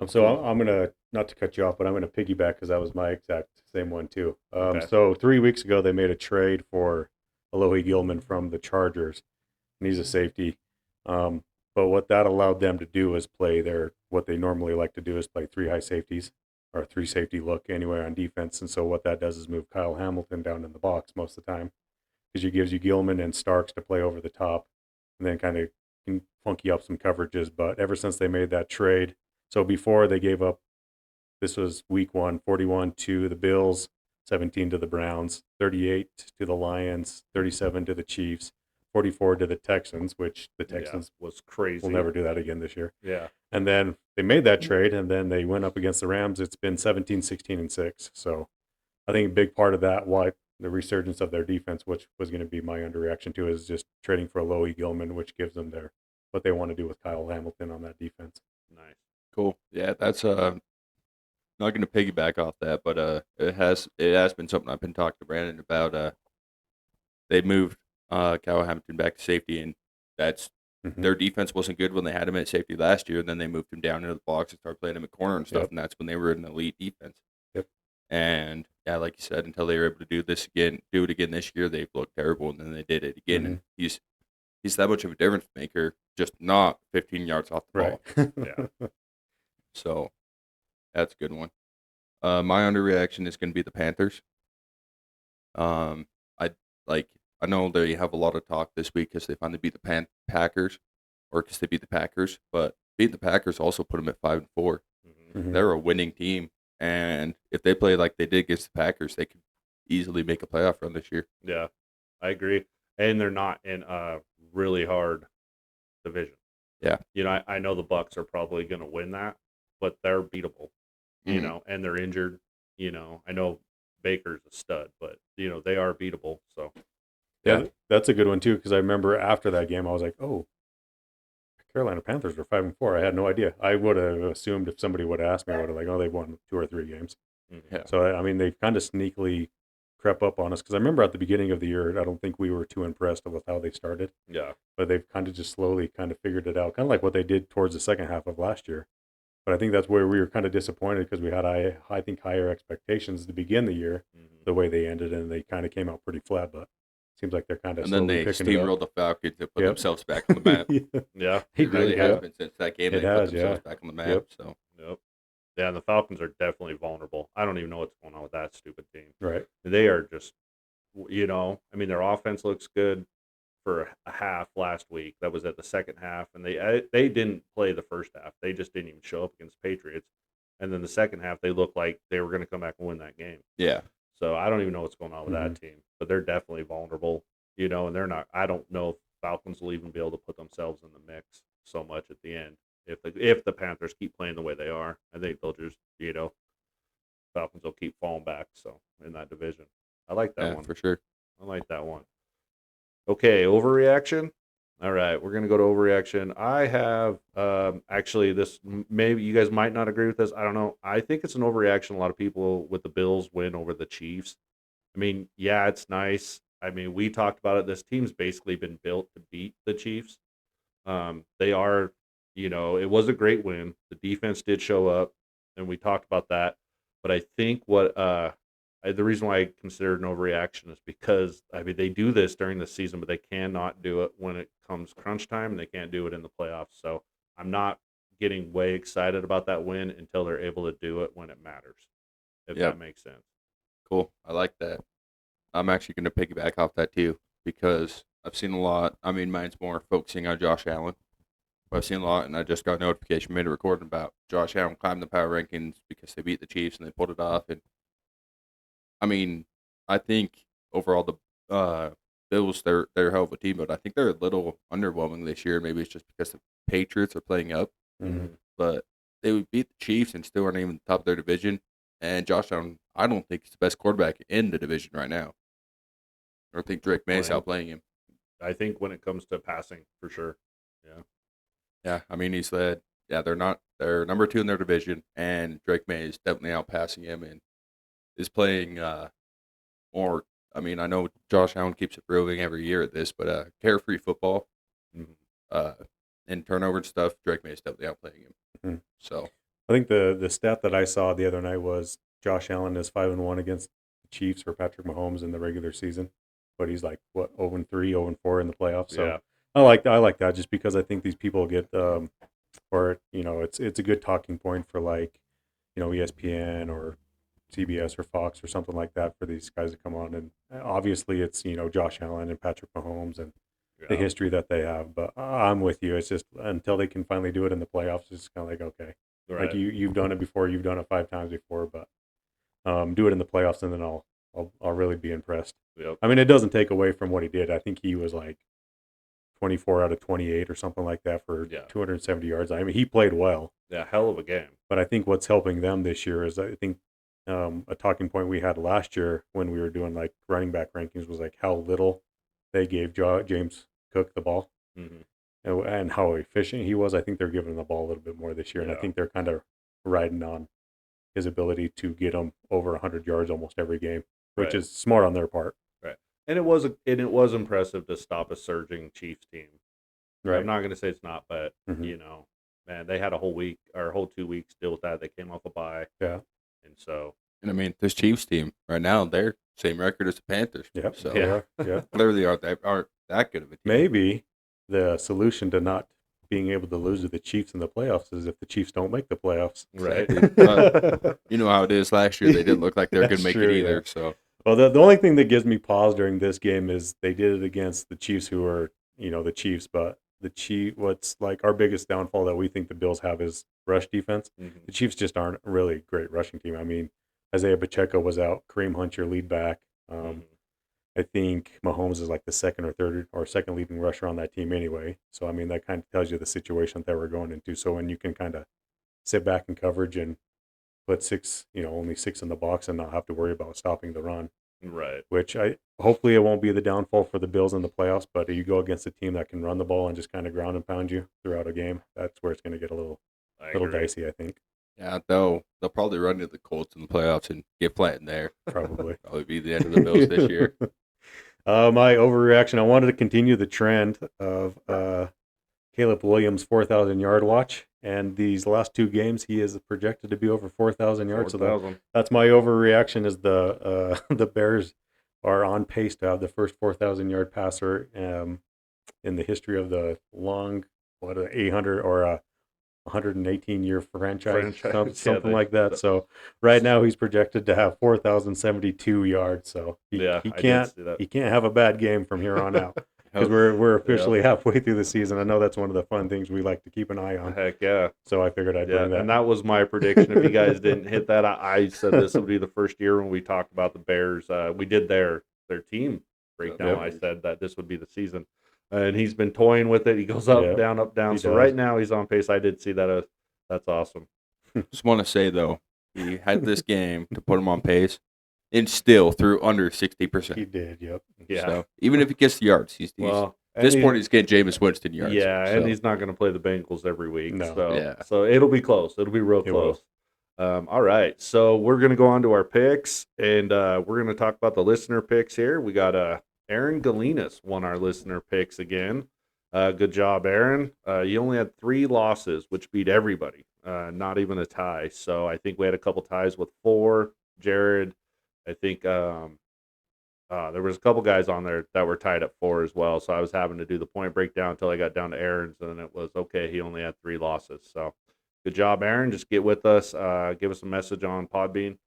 C: So I'm gonna, not to cut you off, but I'm gonna piggyback because that was my exact same one too.
A: Okay.
C: So 3 weeks ago they made a trade for Alohi Gilman from the Chargers, and he's a safety. But what that allowed them to do is play what they normally like to do is play 3 high safeties or 3 safety look anywhere on defense. And so what that does is move Kyle Hamilton down in the box most of the time, because it gives you Gilman and Starks to play over the top, and then kind of can funky up some coverages. But ever since they made that trade, so before they gave up, this was week 1, 41 to the Bills, 17 to the Browns, 38 to the Lions, 37 to the Chiefs, 44 to the Texans, which the Texans
A: was crazy.
C: will never do that again this year.
A: Yeah.
C: And then they made that trade, and then they went up against the Rams. It's been 17, 16, and 6. So I think a big part of that, why the resurgence of their defense, which was going to be my underreaction to, is just trading for Alohi Gilman, which gives them what they want to do with Kyle Hamilton on that defense.
A: Nice.
B: Cool. Yeah, that's not going to piggyback off that, but it has been something I've been talking to Brandon about. They moved Kyle Hamilton back to safety, and that's their defense wasn't good when they had him at safety last year. And then they moved him down into the box and started playing him at corner and stuff, and that's when they were an elite defense.
C: Yep.
B: And yeah, like you said, until they were able to do it again this year, they've looked terrible, and then they did it again. And he's that much of a difference maker, just not 15 yards off the ball.
A: Yeah.
B: So that's a good one. My underreaction is going to be the Panthers. I know they have a lot of talk this week because they finally beat the Packers, or because they beat the Packers. But beating the Packers also put them at 5-4.
C: Mm-hmm.
B: They're a winning team, and if they play like they did against the Packers, they could easily make a playoff run this year.
A: Yeah, I agree. And they're not in a really hard division.
B: Yeah.
A: You know, I know the Bucs are probably going to win that, but they're beatable. You know, and they're injured. You know, I know Baker's a stud, but you know they are beatable. So.
C: Yeah, that's a good one too, because I remember after that game, I was like, "Oh, Carolina Panthers are 5-4." I had no idea. I would have assumed if somebody would have asked me, I would have like, "Oh, they've won 2 or 3 games."
B: Yeah.
C: So I mean, they kind of sneakily crept up on us, because I remember at the beginning of the year, I don't think we were too impressed with how they started.
A: Yeah.
C: But they've kind of just slowly kind of figured it out, kind of like what they did towards the second half of last year. But I think that's where we were kind of disappointed, because we had, I think, higher expectations to begin the year, the way they ended, and they kind of came out pretty flat. But it seems like they're kind of
B: and then they steamrolled the Falcons to put themselves back on the map.
A: Yeah,
B: it really has been since that game. They put themselves back on the map. So.
A: Yeah, and the Falcons are definitely vulnerable. I don't even know what's going on with that stupid team.
C: Right.
A: They are just, you know, I mean, their offense looks good for a half last week. That was at the second half, and they didn't play the first half. They just didn't even show up against Patriots. And then the second half, they looked like they were going to come back and win that game.
B: Yeah.
A: So I don't even know what's going on with that team, but they're definitely vulnerable, you know, and they're not. I don't know if Falcons will even be able to put themselves in the mix so much at the end. If the Panthers keep playing the way they are, I think they'll just, Falcons will keep falling back. So in that division, I like that one
B: for sure.
A: I like that one. Okay, overreaction. All right, we're gonna go to overreaction. I have actually this. Maybe you guys might not agree with this. I don't know. I think it's an overreaction. A lot of people with the Bills win over the Chiefs. I mean, yeah, it's nice. I mean, we talked about it. This team's basically been built to beat the Chiefs. They are, it was a great win. The defense did show up, and we talked about that. But I think the reason why I consider it an overreaction is because, I mean, they do this during the season, but they cannot do it when it comes crunch time, and they can't do it in the playoffs. So I'm not getting way excited about that win until they're able to do it when it matters, if that makes sense.
B: Cool. I like that. I'm actually going to piggyback off that too because I've seen a lot. I mean, mine's more focusing on Josh Allen. But I've seen a lot, and I just got a notification, made a recording about Josh Allen climbed the power rankings because they beat the Chiefs and they pulled it off. And I mean, I think overall the Bills they're a hell of a team, but I think they're a little underwhelming this year. Maybe it's just because the Patriots are playing up, but they would beat the Chiefs and still aren't even top of their division. And Josh Allen, I don't think he's the best quarterback in the division right now. I don't think Drake May is outplaying him.
A: I think when it comes to passing, for sure. Yeah.
B: Yeah, I mean, he's led. Yeah, they're number 2 in their division, and Drake May is definitely outpassing him and is playing more. I mean, I know Josh Allen keeps improving every year at this, but carefree football and turnover and stuff, Drake May is definitely outplaying him.
C: Mm-hmm.
B: So
C: I think the stat that I saw the other night was Josh Allen is 5-1 against the Chiefs for Patrick Mahomes in the regular season, but he's like 0-3, 0-4 in the playoffs. So yeah. I like that just because I think these people get it's a good talking point for ESPN or CBS or Fox or something like that for these guys to come on, and obviously it's Josh Allen and Patrick Mahomes and the history that they have. But I'm with you. It's just until they can finally do it in the playoffs, it's kind of like, okay, like you've done it before, you've done it 5 times before, but do it in the playoffs, and then I'll really be impressed.
A: Yep.
C: I mean, it doesn't take away from what he did. I think he was like 24 out of 28 or something like that for 270 yards. I mean, he played well.
A: Yeah, hell of a game.
C: But I think what's helping them this year is I think a talking point we had last year when we were doing like running back rankings was like how little they gave James Cook the ball and how efficient he was. I think they're giving him the ball a little bit more this year, and I think they're kind of riding on his ability to get him over 100 yards almost every game, which is smart on their part.
A: Right. And it was impressive to stop a surging Chiefs team. Right. I'm not going to say it's not, but man, they had a whole week or a whole 2 weeks deal with that. They came off a bye.
C: Yeah.
B: And I mean, this Chiefs team right now, they're same record as the Panthers.
C: Yeah.
B: So clearly aren't that good of a team.
C: Maybe the solution to not being able to lose to the Chiefs in the playoffs is if the Chiefs don't make the playoffs.
A: Right.
B: You know how it is. Last year they didn't look like they were going to make it either. Yeah. So
C: well, the only thing that gives me pause during this game is they did it against the Chiefs, who are the Chiefs, but what's like our biggest downfall that we think the Bills have is rush defense. The Chiefs just aren't really a great rushing team. I mean, Isaiah Pacheco was out, Kareem Hunt, your lead back. I think Mahomes is like the second leading rusher on that team anyway. So I mean, that kind of tells you the situation that we're going into. So when you can kind of sit back in coverage and put only 6 in the box and not have to worry about stopping the run.
A: Right.
C: Which hopefully it won't be the downfall for the Bills in the playoffs, but you go against a team that can run the ball and just kind of ground and pound you throughout a game, that's where it's going to get a little dicey, I think.
B: Yeah, they'll probably run into the Colts in the playoffs and get flattened there.
C: Probably
B: be the end of the Bills this year.
C: My overreaction, I wanted to continue the trend of Caleb Williams' 4,000 yard watch, and these last 2 games he is projected to be over 4,000 yards.
A: 4,000.
C: So that's my overreaction. Is the Bears are on pace to have the first 4,000 yard passer in the history of the long 800 or 118 year franchise. Something like that. So right now he's projected to have 4,072 yards. So he can't have a bad game from here on out. Because we're officially halfway through the season. I know that's one of the fun things we like to keep an eye on.
A: Heck yeah.
C: So I figured I'd bring that.
A: And that was my prediction. If you guys didn't hit that, I said this would be the first year when we talked about the Bears. We did their team breakdown. I said that this would be the season. and he's been toying with it. He goes up,
C: Yeah,
A: down, up, down.
C: he
A: So
C: does.
A: right now he's on pace. I did see that. That's awesome.
B: Just want to say though, he had this game to put him on pace, and still threw under 60%.
C: He did. Yep.
A: Yeah.
B: So even if he gets the yards, he's
A: Well,
B: at this point he's getting Jameis Winston yards.
A: yeah,
B: so.
A: and he's not going to play the Bengals every week.
C: No.
A: So
B: Yeah.
A: so it'll be close. It'll be real
C: It will.
A: close. All right, so we're going to go on to our picks, and we're going to talk about the listener picks here. We got Aaron Galinas won our listener picks again. Good job, Aaron. You only had 3 losses, which beat everybody, not even a tie. So I think we had a couple ties with 4. Jared, I think there was a couple guys on there that were tied at 4 as well. So I was having to do the point breakdown until I got down to Aaron's, and it was okay. He only had 3 losses. So good job, Aaron. Just get with us. Give us a message on Podbean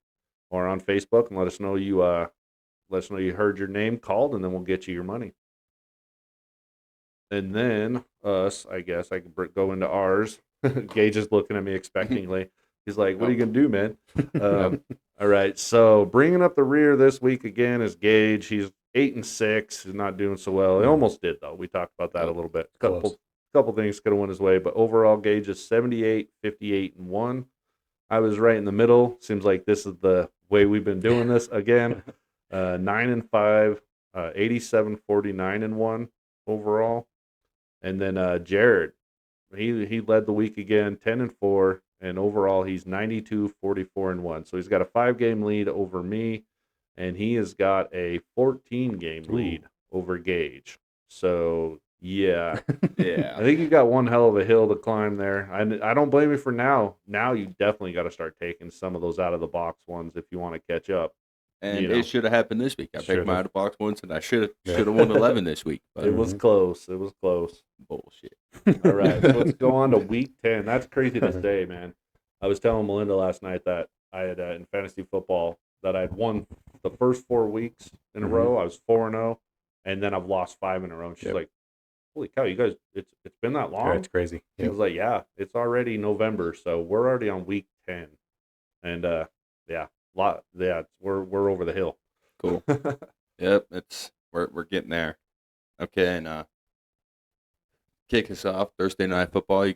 A: or on Facebook, and let us know you heard your name called, and then we'll get you your money. And then us, I guess I can go into ours. Gage is looking at me expectingly. He's like, "What are you gonna do, man?" All right. So bringing up the rear this week again is Gage. He's 8-6. He's not doing so well. He almost did though. We talked about that a little bit. Couple things could have went his way, but overall Gage is 78, 58, and 1. I was right in the middle. Seems like this is the way we've been doing this again. 9-5, 87, 49, and 1 overall. And then Jared, he led the week again, 10-4, and overall he's 92, 44, and 1. So he's got a 5-game lead over me, and he has got a 14-game lead over Gage. So yeah,
B: Yeah.
A: I think you got one hell of a hill to climb there. I don't blame you for now. Now you definitely got to start taking some of those out of the box ones if you want to catch up.
B: And
A: You know.
B: it should have happened this week. I picked
C: Should've.
B: my out of box ones, and I should
C: Yeah.
B: have won 11 this week. But
A: It was close. It was close.
B: bullshit.
A: All right, so let's go on to week 10. That's crazy to say, man. I was telling Melinda last night that I had in fantasy football that I'd won the first 4 weeks in a row. I was 4-0, and then I've lost 5 in a row. And she's like, "Holy cow, you guys! It's been that long."
C: Yeah, it's crazy.
A: I was like, "Yeah, it's already November, so we're already on week 10, and we're over the hill."
B: Cool. Yep, we're getting there. Okay, and kick us off Thursday night football.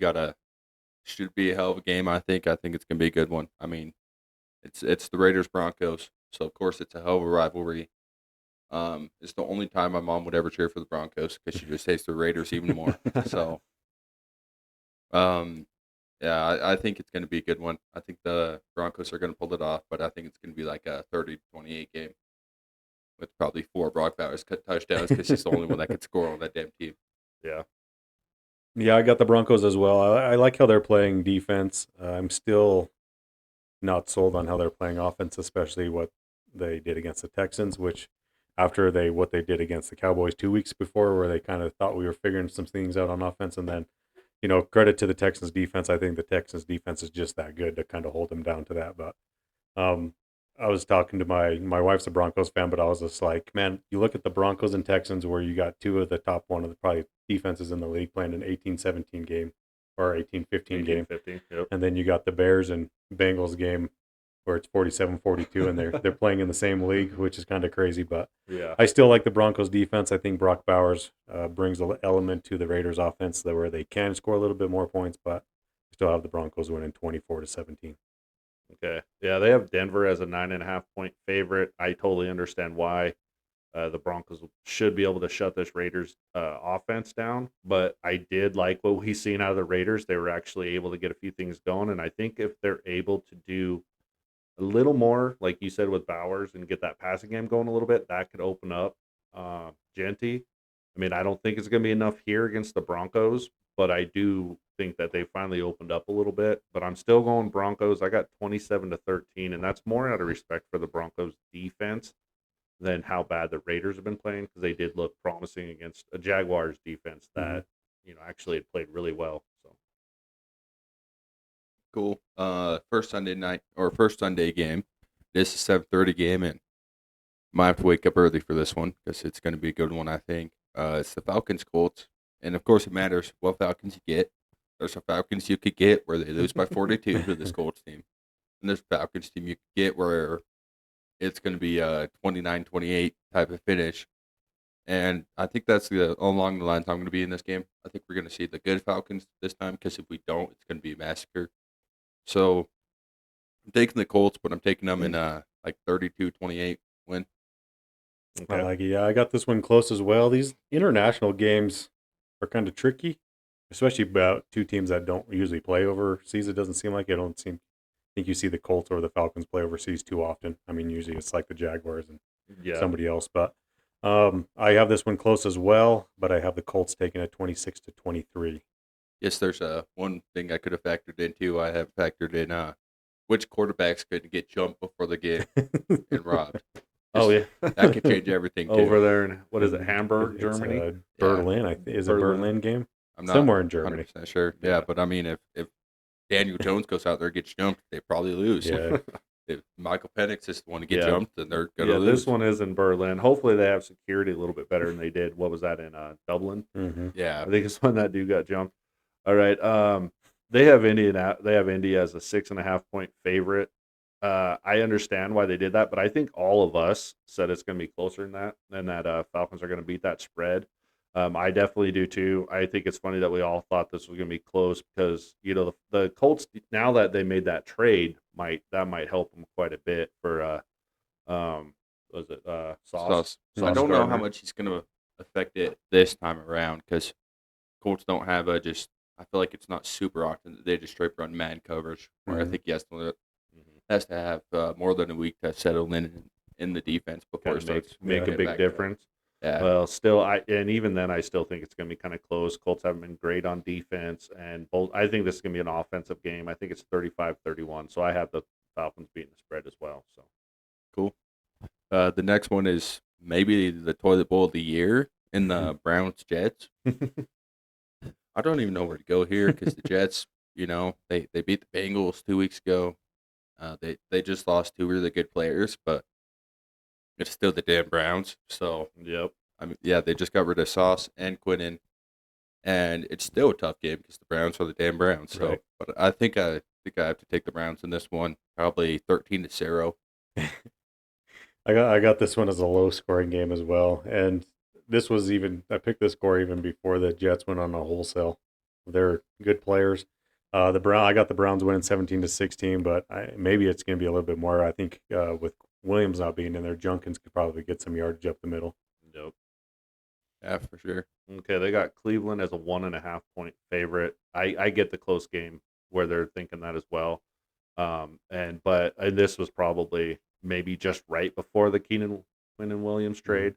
B: Should be a hell of a game. I think it's gonna be a good one. I mean, it's the Raiders Broncos, so of course it's a hell of a rivalry. It's the only time my mom would ever cheer for the Broncos because she just hates the Raiders even more. So, yeah, I think it's gonna be a good one. I think the Broncos are gonna pull it off, but I think it's gonna be like a 30-28 game with probably 4 Brock Bowers cut touchdowns because he's the only one that can score on that damn team.
A: Yeah.
C: Yeah, I got the Broncos as well. I like how they're playing defense. I'm still not sold on how they're playing offense, especially what they did against the Texans, which after what they did against the Cowboys 2 weeks before, where they kind of thought we were figuring some things out on offense. And then, credit to the Texans defense. I think the Texans defense is just that good to kind of hold them down to that. But I was talking to my wife's a Broncos fan, but I was just like, man, you look at the Broncos and Texans where you got 2 of the top one of the probably defenses in the league playing an 18-17 game or 18-15 game.
A: 15, yep.
C: And then you got the Bears and Bengals game where it's 47-42 and they're playing in the same league, which is kind of crazy. But
A: Yeah.
C: I still like the Broncos defense. I think Brock Bowers brings an element to the Raiders offense where they can score a little bit more points, but still have the Broncos winning 24-17.
A: Okay. Yeah, they have Denver as a 9.5-point favorite. I totally understand why the Broncos should be able to shut this Raiders offense down. But I did like what we seen out of the Raiders. They were actually able to get a few things going. And I think if they're able to do a little more, like you said, with Bowers and get that passing game going a little bit, that could open up Genty. I mean, I don't think it's going to be enough here against the Broncos, but I do think that they finally opened up a little bit. But I'm still going Broncos. I got 27-13, and that's more out of respect for the Broncos defense than how bad the Raiders have been playing, because they did look promising against a Jaguars defense that actually had played really well. So
B: Cool. First Sunday game. This is 7:30 game, and might have to wake up early for this one because it's going to be a good one. I think it's the Falcons Colts, and of course it matters what Falcons you get. There's a Falcons you could get where they lose by 42 to this Colts team, and there's a Falcons team you could get where it's going to be a 29-28 type of finish, And I think that's along the lines I'm going to be in this game. I think we're going to see the good Falcons this time because if we don't, it's going to be a massacre. So I'm taking the Colts, but I'm taking them in like 32-28 win.
C: I like it. Yeah, I got this one close as well. These international games are kind of tricky, especially about two teams that don't usually play overseas. It doesn't seem like it. I don't seem think you see the Colts or the Falcons play overseas too often. I mean, usually it's like the Jaguars and
A: Yeah.
C: somebody else. But I have this one close as well, but I have the Colts taking it 26-23.
B: Yes, there's one thing I could have factored into. I have factored in which quarterbacks could get jumped before the game and robbed.
A: Oh yeah,
B: That could change everything too.
A: over there in what is it, Hamburg,
C: It's,
A: Germany?
C: Berlin. Is it
A: Berlin.
C: Berlin game?
B: I'm not
C: Somewhere in Germany.
B: 100% sure.
A: Yeah.
B: Yeah, but I mean, if Daniel Jones goes out there and gets jumped, they probably lose.
C: Yeah.
B: If Michael Penix is the one to get
A: Yeah.
B: jumped, then they're gonna lose.
A: This one is in Berlin. Hopefully they have security a little bit better than they did. What was that in Dublin?
C: Mm-hmm.
B: Yeah,
A: I think it's when that dude got jumped. All right. They have Indy as a 6.5 point favorite. I understand why they did that, but I think all of us said it's going to be closer than that, and that Falcons are going to beat that spread. I definitely do too. I think it's funny that we all thought this was going to be close because the Colts, now that they made that trade, might help them quite a bit for was it Sauce?
B: I don't know how
A: Gardner.
B: much he's gonna affect it this time around because Colts don't have a just. I feel like it's not super often that they just straight run man coverage. Where I
C: Mhm.
B: think he has to have more than a week to settle in the defense before
A: Kind
B: it
A: of
B: starts
A: make a
B: making it
A: big
B: back up.
A: difference.
B: Yeah,
A: Well, still, and even then, I still think it's going to be kind of close. Colts haven't been great on defense, and both. I think this is going to be an offensive game. I think it's 35-31. So I have the Falcons beating the spread as well. So
B: cool. The next one is maybe the toilet bowl of the year in the Browns Jets. I don't even know where to go here because the Jets, they beat the Bengals 2 weeks ago. They just lost two really good players, but it's still the damn Browns. So
A: yep.
B: I mean, yeah, they just got rid of Sauce and Quinnen, and it's still a tough game because the Browns are the damn Browns. So,
C: Right.
B: but I think I have to take the Browns in this one, probably 13-0.
C: I got this one as a low scoring game as well, and this was I picked this score even before the Jets went on a wholesale. They're good players. I got the Browns winning 17-16, but maybe it's going to be a little bit more. I think with Williams not being in there, Junkins could probably get some yardage up the middle.
A: Yep.
B: Yeah, for sure.
A: Okay, they got Cleveland as a 1.5 point favorite. I get the close game where they're thinking that as well. And this was probably maybe just right before the Quinn and Williams trade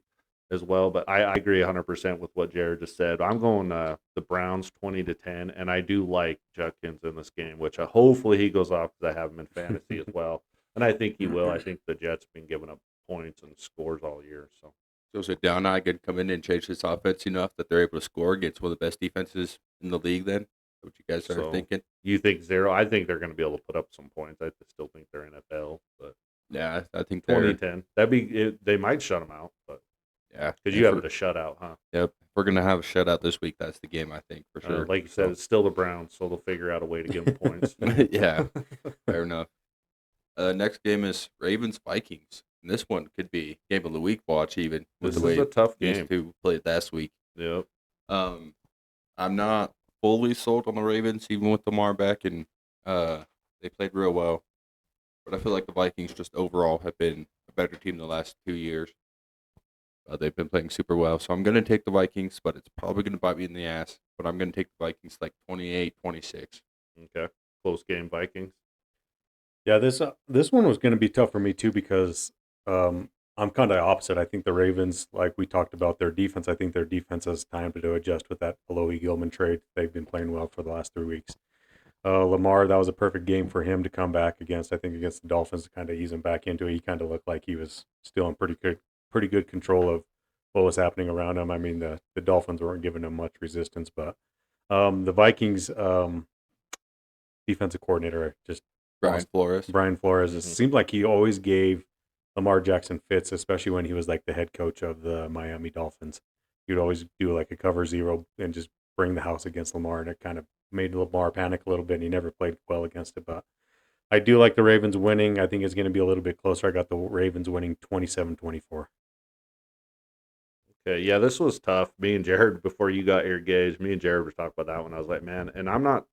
A: as well. But I agree 100% with what Jared just said. I'm going the Browns 20-10, and I do like Judkins in this game, which hopefully he goes off because I have him in fantasy as well, and I think he will. I think the Jets have been giving up points and scores all year, so.
B: So is it down I could come in and change this offense enough that they're able to score against one of the best defenses in the league then? What you guys are
A: So,
B: thinking?
A: You think 0? I think they're going to be able to put up some points. I still think they're NFL, but
B: Yeah, I think they're
A: 2010. They might shut them out, but
B: yeah.
A: because you have it a shutout, huh?
B: Yep. If we're gonna have a shutout this week, that's the game I think for sure.
A: Like you said, it's still the Browns, so they'll figure out a way to give them points.
B: Yeah, fair enough. Next game is Ravens Vikings. And this one could be game of the week watch even with
A: This
B: the way
A: is a tough
B: these
A: game.
B: two played last week.
A: Yep.
B: I'm not fully sold on the Ravens, even with Lamar back, and they played real well. But I feel like the Vikings just overall have been a better team the last 2 years. They've been playing super well. So I'm going to take the Vikings, but it's probably going to bite me in the ass. But I'm going to take the Vikings like 28-26.
A: Okay. Close game, Vikings.
C: Yeah, this one was going to be tough for me too because I'm kind of opposite. I think the Ravens, like we talked about their defense, I think their defense has time to adjust with that Alohi Gilman trade. They've been playing well for the last 3 weeks. Lamar, that was a perfect game for him to come back against. I think against the Dolphins to kind of ease him back into it. He kind of looked like he was still in pretty good control of what was happening around him. I mean, the Dolphins weren't giving him much resistance, but the Vikings defensive coordinator just
B: Brian Flores.
C: It seemed like he always gave Lamar Jackson fits, especially when he was like the head coach of the Miami Dolphins. He would always do like a cover zero and just bring the house against Lamar, and it kind of made Lamar panic a little bit, and he never played well against it. But I do like the Ravens winning. I think it's going to be a little bit closer. I got the Ravens winning 27-24.
A: Okay, yeah, this was tough. Me and Jared, before you got here, Gage, me and Jared were talking about that one. I was like, man, and I'm not.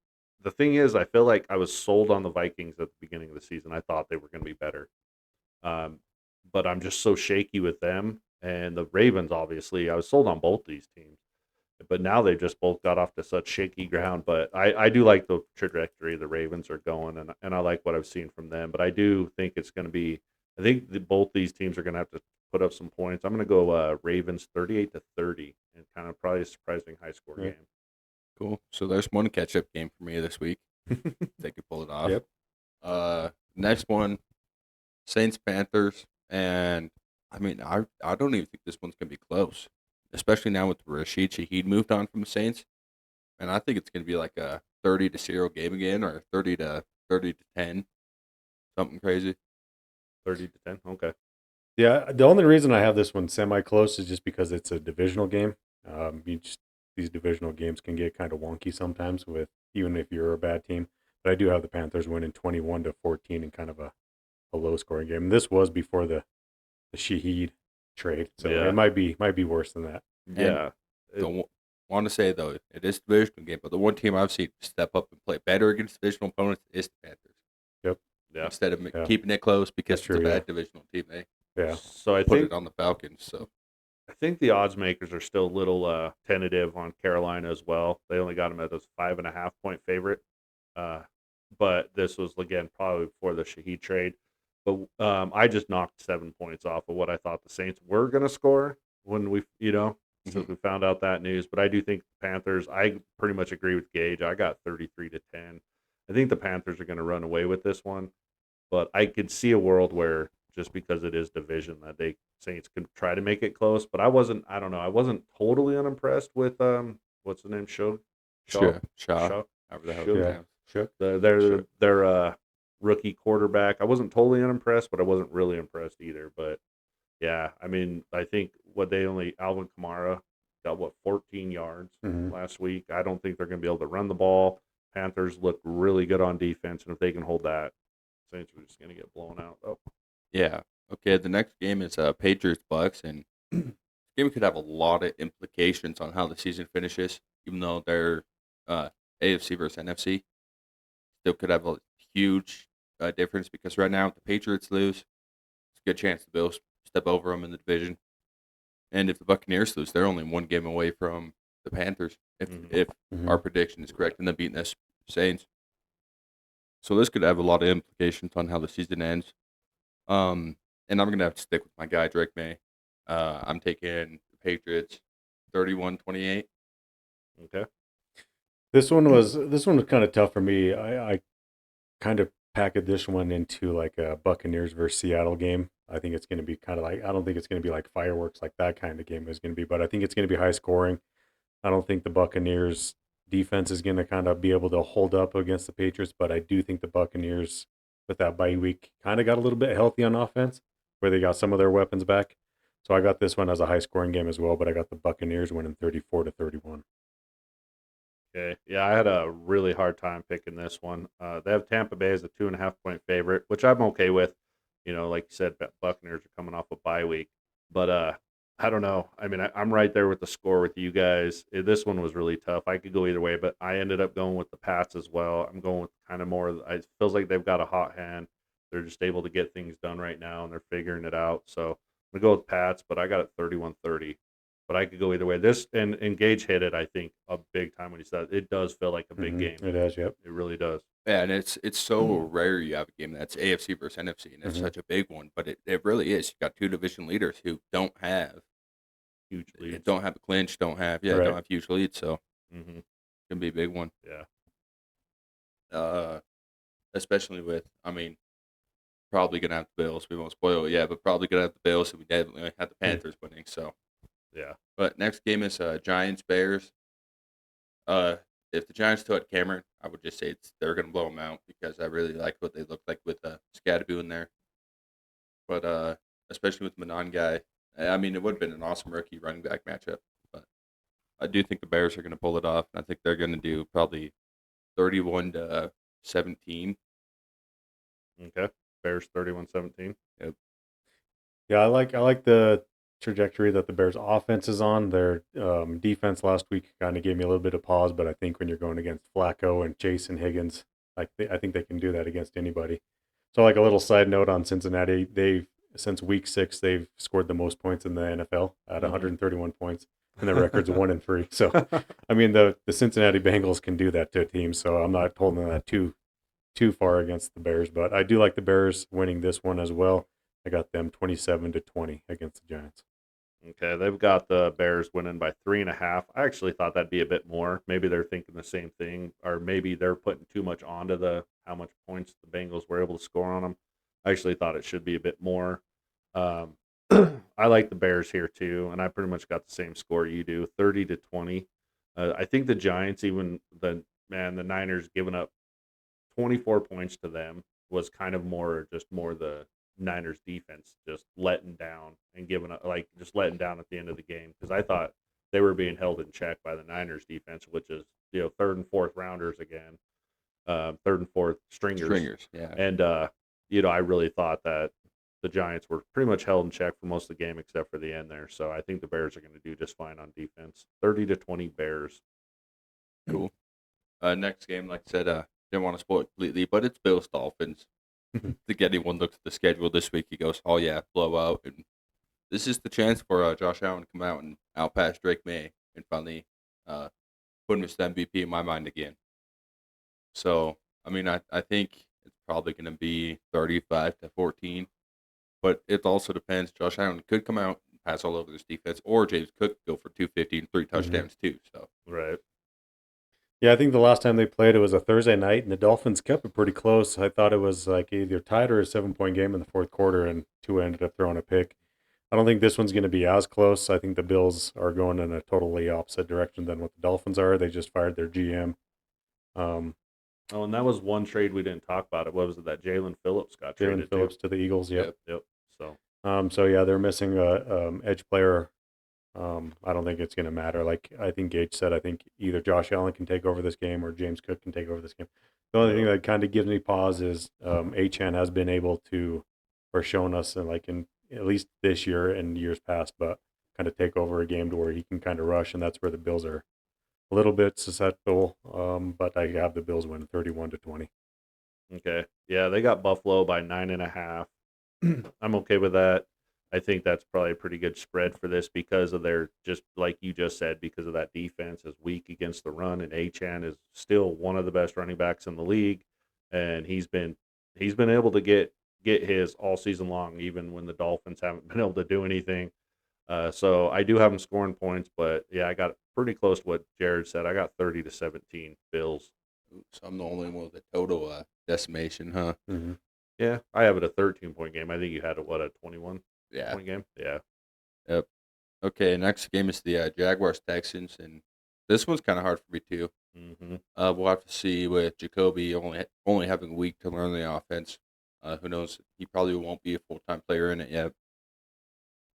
A: The thing is, I feel like I was sold on the Vikings at the beginning of the season. I thought they were going to be better, um, but I'm just so shaky with them and the Ravens. Obviously, I was sold on both these teams, but now they just both got off to such shaky ground. But I do like the trajectory the Ravens are going, and I like what I've seen from them. But I do think it's going to be. I think both these teams are going to have to put up some points. I'm going to go Ravens 38-30, and kind of probably a surprising high score
C: Yeah.
B: Cool. So there's one catch up game for me this week. They could pull it off.
C: Yep.
B: Next one, Saints Panthers, and I mean I don't even think this one's gonna be close, especially now with Rashid Shaheed moved on from the Saints, and I think it's gonna be like a 30-0 game again, or 30-10, something crazy.
A: 30-10. Okay.
C: Yeah, the only reason I have this one semi-close is just because it's a divisional game. These divisional games can get kind of wonky sometimes with even if you're a bad team. But I do have the Panthers winning 21-14 in kind of a low-scoring game. And this was before the Shaheed trade, so
A: Yeah.
C: it might be worse than that.
A: Yeah.
B: Don't want to say though it is a divisional game, but the one team I've seen step up and play better against divisional opponents is the Panthers.
C: Yep.
A: Yeah.
B: Instead of
C: Yeah.
B: keeping it close because
C: That's
B: it's a
C: true, yeah.
B: bad divisional team, they
C: Yeah.
A: So I
B: put
A: think
B: it on the Falcons. So
A: I think the odds makers are still a little tentative on Carolina as well. They only got them as a 5.5 point favorite. But this was again probably before the Shaheed trade. But I just knocked 7 points off of what I thought the Saints were going to score when since we found out that news. But I do think the Panthers. I pretty much agree with Gage. I got 33-10. I think the Panthers are going to run away with this one. But I could see a world where just because it is division that they Saints could try to make it close. But I wasn't. I don't know. I wasn't totally unimpressed with what's the name?
B: Shaw,
A: Shaw,
B: however the hell
A: Shook?
B: it's
C: Yeah.
B: pronounced.
C: Shook.
A: Their rookie quarterback. I wasn't totally unimpressed, but I wasn't really impressed either. But yeah, I mean, I think Alvin Kamara got 14 yards
C: Mhm.
A: last week. I don't think they're going to be able to run the ball. Panthers look really good on defense, and if they can hold that, Saints are just going to get blown out. Oh,
B: Yeah. Okay. The next game is Patriots Bucks, and this game could have a lot of implications on how the season finishes. Even though they're AFC versus NFC, still could have a huge difference because right now if the Patriots lose, it's a good chance the Bills step over them in the division. And if the Buccaneers lose, they're only one game away from the Panthers if
A: Mhm.
B: if
C: Mhm.
B: our prediction is correct and them beating the Saints. So this could have a lot of implications on how the season ends. And I'm gonna have to stick with my guy Drake May. I'm taking the Patriots 31-28.
A: okay.
C: This one was kind of tough for me. I kind of packed this one into like a Buccaneers versus Seattle game. I think it's going to be kind of like I don't think it's going to be like fireworks like that kind of game is going to be, but I think it's going to be high scoring. I don't think the Buccaneers defense is going to kind of be able to hold up against the Patriots, but I do think the Buccaneers with that bye week kind of got a little bit healthy on offense where they got some of their weapons back. So I got this one as a high scoring game as well, but I got the Buccaneers winning 34-31.
A: Okay. Yeah, I had a really hard time picking this one. They have Tampa Bay as a 2.5 point favorite, which I'm okay with. Like you said, Buccaneers are coming off a bye week, but I don't know. I mean, I'm right there with the score with you guys. This one was really tough. I could go either way, but I ended up going with the Pats as well. I'm going with kind of more. It feels like they've got a hot hand. They're just able to get things done right now, and they're figuring it out. So I'm gonna go with Pats, but I got it 31-30. But I could go either way. This and Gage hit it, I think, a big time when he said it does feel like a big game.
C: It is, yep.
A: It really does.
B: Yeah, and it's so rare you have a game that's AFC versus NFC, and it's
C: Mhm.
B: such a big one. But it really is. You got two division leaders who don't have
A: Huge lead.
B: don't have a clinch, don't have
C: Right.
B: don't have huge leads. So
A: Mm-hmm.
B: it's gonna be a big one.
A: Yeah.
B: Especially with probably gonna have the Bills. We won't spoil it yet, but probably gonna have the Bills, and we definitely have the Panthers winning. So,
A: Yeah.
B: but next game is Giants Bears. If the Giants still had Cameron, I would just say they're gonna blow them out because I really like what they look like with Scadaboo in there. But especially with the Manon guy, I mean, it would have been an awesome rookie running back matchup. But I do think the Bears are gonna pull it off, and I think they're gonna do probably 31-17.
A: Okay. Bears 31-17.
C: Yeah, I like the trajectory that the Bears offense is on. Their defense last week kind of gave me a little bit of pause, but I think when you're going against Flacco and Jason Higgins, I think they can do that against anybody. So like a little side note on Cincinnati, they've since week 6 they've scored the most points in the NFL at 131 points, and their record's 1-3. So I mean the Cincinnati Bengals can do that to a team. So I'm not holding that too far against the Bears, but I do like the Bears winning this one as well. I got them 27-20 against the Giants.
A: Okay, they've got the Bears winning by 3.5. I actually thought that'd be a bit more. Maybe they're thinking the same thing, or maybe they're putting too much onto the how much points the Bengals were able to score on them. I actually thought it should be a bit more. Um, I like the Bears here too, and I pretty much got the same score you do, 30-20. I think the Giants, even the Niners giving up 24 points to them was kind of more the Niners defense just letting down and giving up, like just letting down at the end of the game, because I thought they were being held in check by the Niners defense, which is third and fourth rounders again, third and fourth stringers,
B: yeah.
A: and I really thought that the Giants were pretty much held in check for most of the game except for the end there. So I think the Bears are going to do just fine on defense. 30-20 Bears.
B: Cool. Next game, like I said, didn't want to spoil it completely, but it's Bills Dolphins. I think anyone looks at the schedule this week, he goes, "Oh yeah, blowout!" And this is the chance for Josh Allen to come out and outpass Drake May and finally put him as the MVP in my mind again. So I mean, I think it's probably going to be 35-14, but it also depends. Josh Allen could come out and pass all over this defense, or James Cook go for 250 and 3 touchdowns too. So
A: Right.
C: Yeah, I think the last time they played, it was a Thursday night, and the Dolphins kept it pretty close. I thought it was like either tied or a 7-point game in the fourth quarter, and Tua ended up throwing a pick. I don't think this one's going to be as close. I think the Bills are going in a totally opposite direction than what the Dolphins are. They just fired their GM.
A: Oh, and that was one trade we didn't talk about. What was it that Jalen Phillips got
C: Jalen
A: traded
C: Phillips to the Eagles. Yep.
A: Yep. So
C: So yeah, they're missing a edge player. I don't think it's going to matter. Like I think Gage said, I think either Josh Allen can take over this game or James Cook can take over this game. The only thing that kind of gives me pause is Achan has been able to, or shown us, in at least this year and years past, but kind of take over a game to where he can kind of rush, and that's where the Bills are a little bit susceptible. But I have the Bills win 31-20.
A: okay, yeah, they got Buffalo by 9.5. I'm okay with that. I think that's probably a pretty good spread for this because of their, just like you just said, because of that defense is weak against the run, and Achan is still one of the best running backs in the league, and he's been able to get his all season long, even when the Dolphins haven't been able to do anything. So I do have them scoring points, but yeah, I got it pretty close to what Jared said. I got 30-17 Bills.
B: oops, I'm the only one with a total decimation, huh?
C: Mm-hmm.
A: Yeah, I have it a 13-point game. I think you had a 21
B: Yeah.
A: point game. Yeah.
B: Yep. Okay, next game is the Jaguars Texans, and this one's kind of hard for me too.
A: Mm-hmm.
B: We'll have to see with Jacoby only having a week to learn the offense. Who knows? He probably won't be a full-time player in it yet.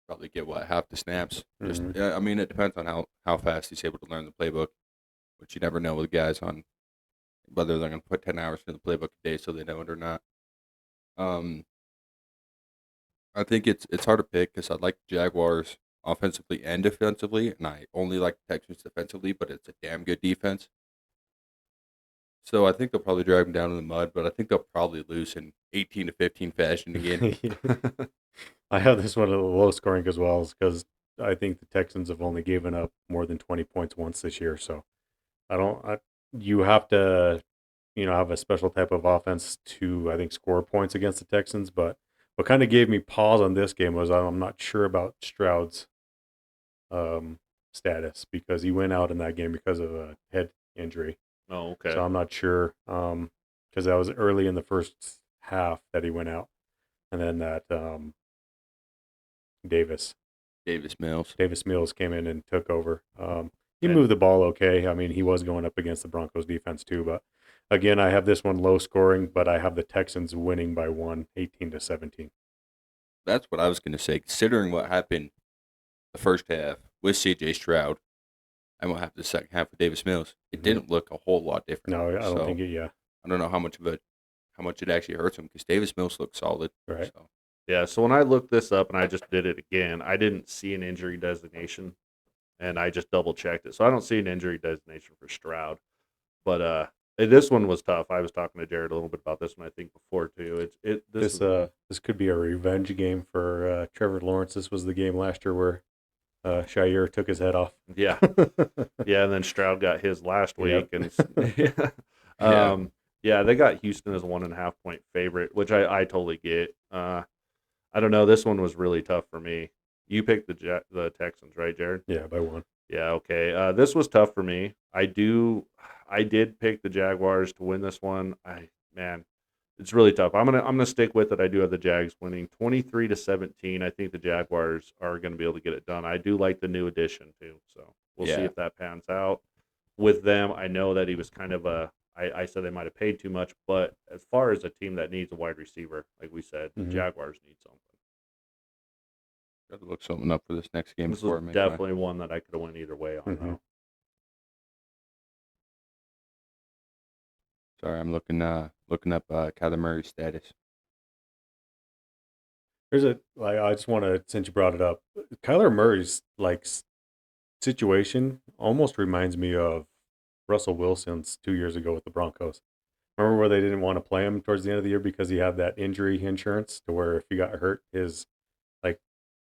B: Probably get half the snaps. Just I mean, it depends on how fast he's able to learn the playbook, which you never know with guys on whether they're going to put 10 hours in the playbook a day so they know it or not. I think it's hard to pick because I like the Jaguars offensively and defensively, and I only like the Texans defensively, but it's a damn good defense. So I think they'll probably drag them down in the mud, but I think they'll probably lose in 18-15 fashion again.
C: I have this one a little low scoring as well, because I think the Texans have only given up more than 20 points once this year. So you have to, have a special type of offense to, I think, score points against the Texans. But what kind of gave me pause on this game was I'm not sure about Stroud's status, because he went out in that game because of a head injury.
A: Oh, okay.
C: So I'm not sure, because that was early in the first half that he went out, and then that Davis Mills came in and took over. He moved the ball okay. I mean, he was going up against the Broncos defense too, but again, I have this one low scoring, but I have the Texans winning by 18-17.
B: That's what I was going to say. Considering what happened the first half with C.J. Stroud and what happened the second half with Davis Mills, it didn't look a whole lot different.
C: No, I don't think it. Yeah,
B: I don't know how much it actually hurts him because Davis Mills looked solid.
C: Right.
B: So
A: Yeah, so when I looked this up and I just did it again, I didn't see an injury designation, and I just double checked it. So I don't see an injury designation for Stroud. But this one was tough. I was talking to Jared a little bit about this one, I think, before too.
C: This could be a revenge game for Trevor Lawrence. This was the game last year where Shire took his head off.
A: Yeah, yeah, and then Stroud got his last week,
C: Yep.
A: and yeah, yeah, they got Houston as a 1.5 point favorite, which I totally get. I don't know. This one was really tough for me. You picked the Texans, right, Jared?
C: Yeah, by one.
A: Yeah, okay. This was tough for me. I did pick the Jaguars to win this one. Man, it's really tough. I'm gonna stick with it. I do have the Jags winning 23-17. I think the Jaguars are gonna be able to get it done. I do like the new addition too, so we'll see
B: Yeah.
A: if that pans out. With them, I know that he was kind of I said they might have paid too much, but as far as a team that needs a wide receiver, like we said, the
C: Mhm.
A: Jaguars need something.
B: Got to look something up for this next game
A: This
B: before I
A: was
B: make my.
A: definitely one that I could have went either way on.
C: Mhm.
A: Though.
B: Sorry, I'm looking up Kyler Murray's status.
C: I just want to, since you brought it up, Kyler Murray's situation almost reminds me of Russell Wilson's 2 years ago with the Broncos. Remember where they didn't want to play him towards the end of the year because he had that injury insurance to where if he got hurt, his like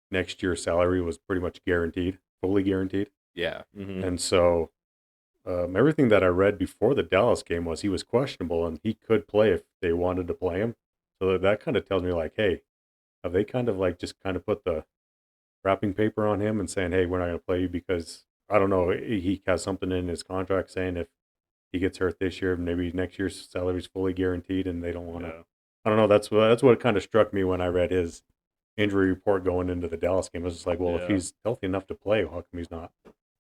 C: next year's salary was pretty much guaranteed, fully guaranteed.
B: Yeah.
A: Mm-hmm.
C: And so everything that I read before the Dallas game was he was questionable and he could play if they wanted to play him. So that kind of tells me hey, have they kind of just kind of put the wrapping paper on him and saying, hey, we're not going to play you because I don't know, he has something in his contract saying if he gets hurt this year, maybe next year's salary is fully guaranteed and they don't want to.
A: Yeah.
C: I don't know. That's what kind of struck me when I read his injury report going into the Dallas game. It was just if
A: Yeah.
C: he's healthy enough to play, how come he's not?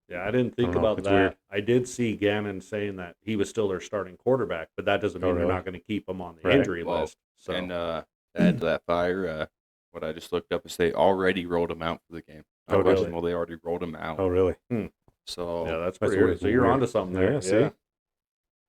A: Yeah, I didn't think
C: don't know.
A: about
C: It's
A: that.
C: weird.
A: I did see Gannon saying that he was still their starting quarterback, but that doesn't
C: Oh,
A: mean they're
C: really?
A: not going to keep him on the
C: Right.
A: injury
B: Well,
A: list. So
B: And to add to that fire, what I just looked up is they already rolled him out for the game.
C: Oh, really?
B: Well, they already rolled him out.
C: Oh, really?
B: So
A: yeah, that's
C: That's
A: pretty
C: weird.
A: weird. So you're
C: Weird.
A: onto something there.
C: Yeah, see?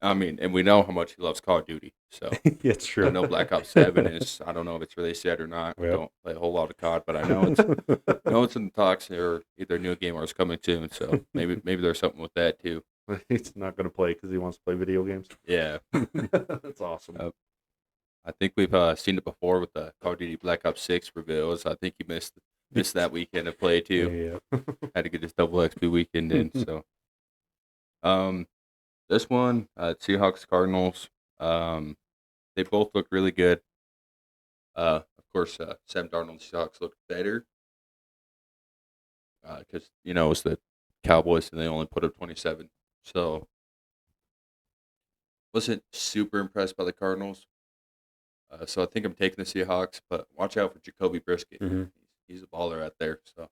B: I mean, and we know how much he loves Call of Duty. So
C: It's true.
B: I know Black Ops 7 is. I don't know if it's really said or not. I
C: Yep.
B: don't play a whole lot of COD, but I know it's it's in the talks or either new game or it's coming soon. So maybe there's something with that too.
A: He's not going to play because he wants to play video games.
B: Yeah.
A: That's awesome.
B: I think we've seen it before with the Call of Duty Black Ops 6 reveals. I think he missed that weekend of play too.
C: Yeah.
B: Had to get his double XP weekend in. So, this one, Seahawks Cardinals. They both look really good. Of course, Sam Darnold Seahawks look better because it's the Cowboys and they only put up 27. So, wasn't super impressed by the Cardinals. So I think I'm taking the Seahawks, but watch out for Jacoby Brisket.
C: Mhm.
B: He's a baller out there. So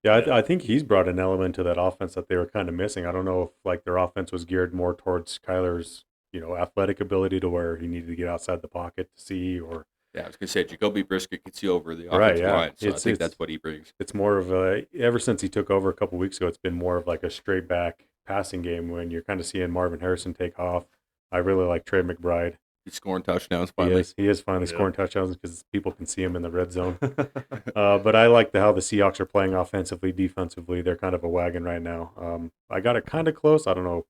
C: Yeah, I think he's brought an element to that offense that they were kind of missing. I don't know if their offense was geared more towards Kyler's, athletic ability to where he needed to get outside the pocket to see, or
B: yeah, I was gonna say Jacoby Brisket could see over the
C: Right,
B: offensive
C: yeah.
B: line. So I
C: It's-
B: think
C: it's-
B: that's what he brings.
C: it's more of ever since he took over a couple weeks ago, it's been more of a straight back passing game when you're kind of seeing Marvin Harrison take off. I really like Trey McBride.
B: He's scoring touchdowns
C: He
B: finally.
C: is finally
A: Yeah.
C: scoring touchdowns because people can see him in the red zone. But I like how the Seahawks are playing offensively, defensively. They're kind of a wagon right now. I got it kind of close. I don't know.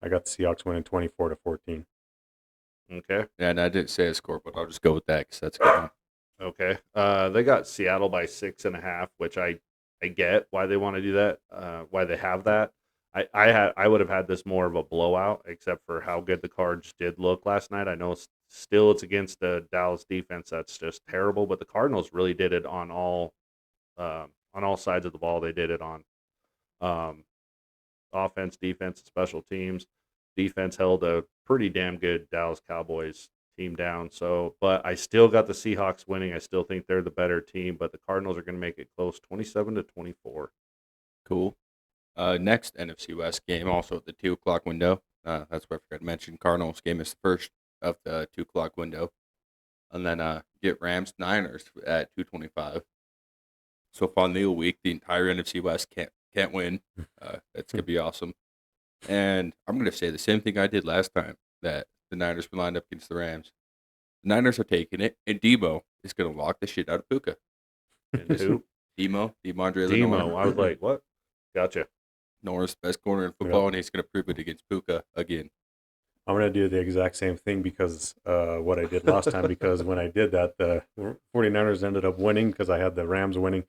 C: I got the Seahawks winning 24-14.
A: Okay.
B: Yeah, and I didn't say a score, but I'll just go with that because that's a good one.
A: Okay. They got Seattle by 6.5, which I get why they want to do that. Why they have that. I would have had this more of a blowout, except for how good the Cards did look last night. I know it's against the Dallas defense that's just terrible, but the Cardinals really did it on all sides of the ball. They did it on offense, defense, and special teams. Defense held a pretty damn good Dallas Cowboys team down. So, but I still got the Seahawks winning. I still think they're the better team, but the Cardinals are going to make it close, 27-24.
B: Cool. Next NFC West game, also at the 2:00 window. That's what I forgot to mention. Cardinals game is the first of the 2:00 window. And then get Rams Niners at 2:25. So final week, the entire NFC West can't win. That's gonna be awesome. And I'm gonna say the same thing I did last time that the Niners were lined up against the Rams. The Niners are taking it, and Debo is going to lock the shit out of Puka.
A: And who?
B: DeMondre
A: Demo.
B: Lenore.
A: I was like, what? Gotcha.
B: Norris, best corner in football, and he's going to prove it against Puka again.
C: I'm going to do the exact same thing because what I did last time, because when I did that, the 49ers ended up winning because I had the Rams winning.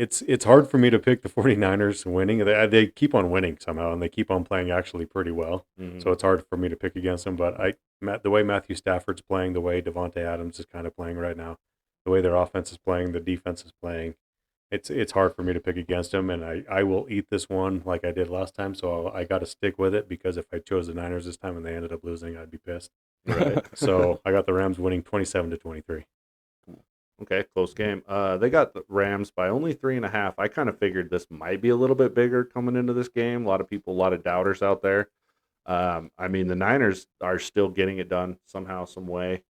C: It's hard for me to pick the 49ers winning. They keep on winning somehow, and they keep on playing actually pretty well.
A: Mhm.
C: So it's hard for me to pick against them. But the way Matthew Stafford's playing, the way Devontae Adams is kind of playing right now, the way their offense is playing, the defense is playing, it's hard for me to pick against them. And I will eat this one like I did last time. So I got to stick with it because if I chose the Niners this time and they ended up losing, I'd be pissed.
A: Right.
C: So I got the Rams winning 27-23.
A: Okay, close game. They got the Rams by only 3.5. I kind of figured this might be a little bit bigger coming into this game. A lot of people, a lot of doubters out there. I mean, the Niners are still getting it done somehow, some way.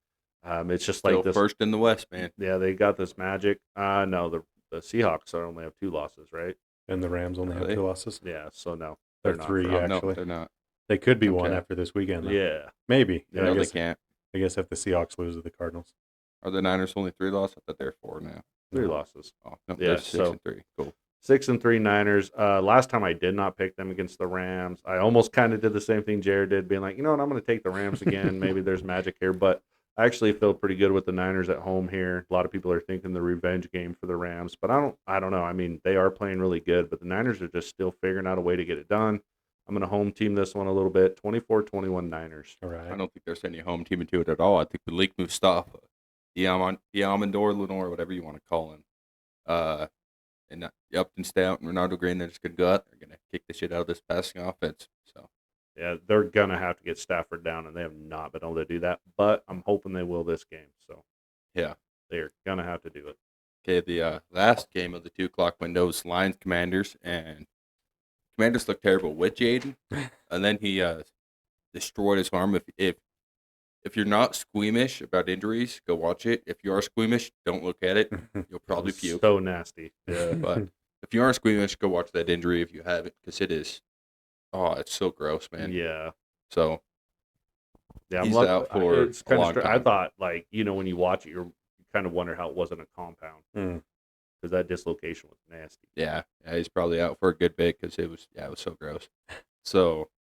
A: It's just
B: Still
A: like this.
B: first in the West, man.
A: Yeah, they got this magic. No, the Seahawks only have 2 losses, right?
C: And the Rams only
B: Are
C: have
B: they?
C: 2 losses.
A: Yeah, so no,
C: They're
A: not
C: 3,
A: for-
B: Oh,
C: actually.
B: no, they're not.
C: They could be 1
B: Okay.
C: after this weekend, though.
A: Yeah,
C: Maybe.
A: Yeah,
B: No,
C: I
B: they
C: guess,
B: can't.
C: I guess if the Seahawks lose to the Cardinals.
B: Are the Niners only 3 losses? I thought they're 4 now.
A: 3
C: No.
A: losses.
B: Oh, no,
A: Yeah,
B: they're 6
A: so-
B: and 3. Cool.
A: 6-3 Niners. Last time I did not pick them against the Rams. I almost kind of did the same thing Jared did, being like, you know what, I'm going to take the Rams again. Maybe there's magic here, but I actually feel pretty good with the Niners at home here. A lot of people are thinking the revenge game for the Rams, but I don't know. I mean, they are playing really good, but the Niners are just still figuring out a way to get it done. I'm going to home team this one a little bit. 24-21 Niners.
C: All
B: I
C: right.
B: don't think there's any home team into it at all. I think Malik Mustafa, Diamondor, Lenore, whatever you want to call him, and Upton Stout and Ronaldo Green, they're just going to go out. They're going to kick the shit out of this passing offense. So
A: Yeah, they're going to have to get Stafford down, and they have not been able to do that, but I'm hoping they will this game. So,
B: yeah.
A: they're going to have to do it.
B: Okay, the last game of the 2 o'clock window is Lions Commanders, and Commanders looked terrible with Jaden, and then he destroyed his arm. If you're not squeamish about injuries, go watch it. If you are squeamish, don't look at it. You'll probably
A: It's
B: puke.
A: so nasty. Yeah.
B: But if you aren't squeamish, go watch that injury if you have it, because it is. Oh, it's so gross, man.
A: Yeah.
B: So
A: Yeah,
B: He's
A: lucky-
B: out for
A: it's
B: a
A: kinda
B: long
A: I
B: time.
A: thought, like, when you watch it, you kind of wonder how it wasn't a compound
C: Hmm.
A: because that dislocation was nasty.
B: yeah, he's probably out for a good bit because it was so gross. So,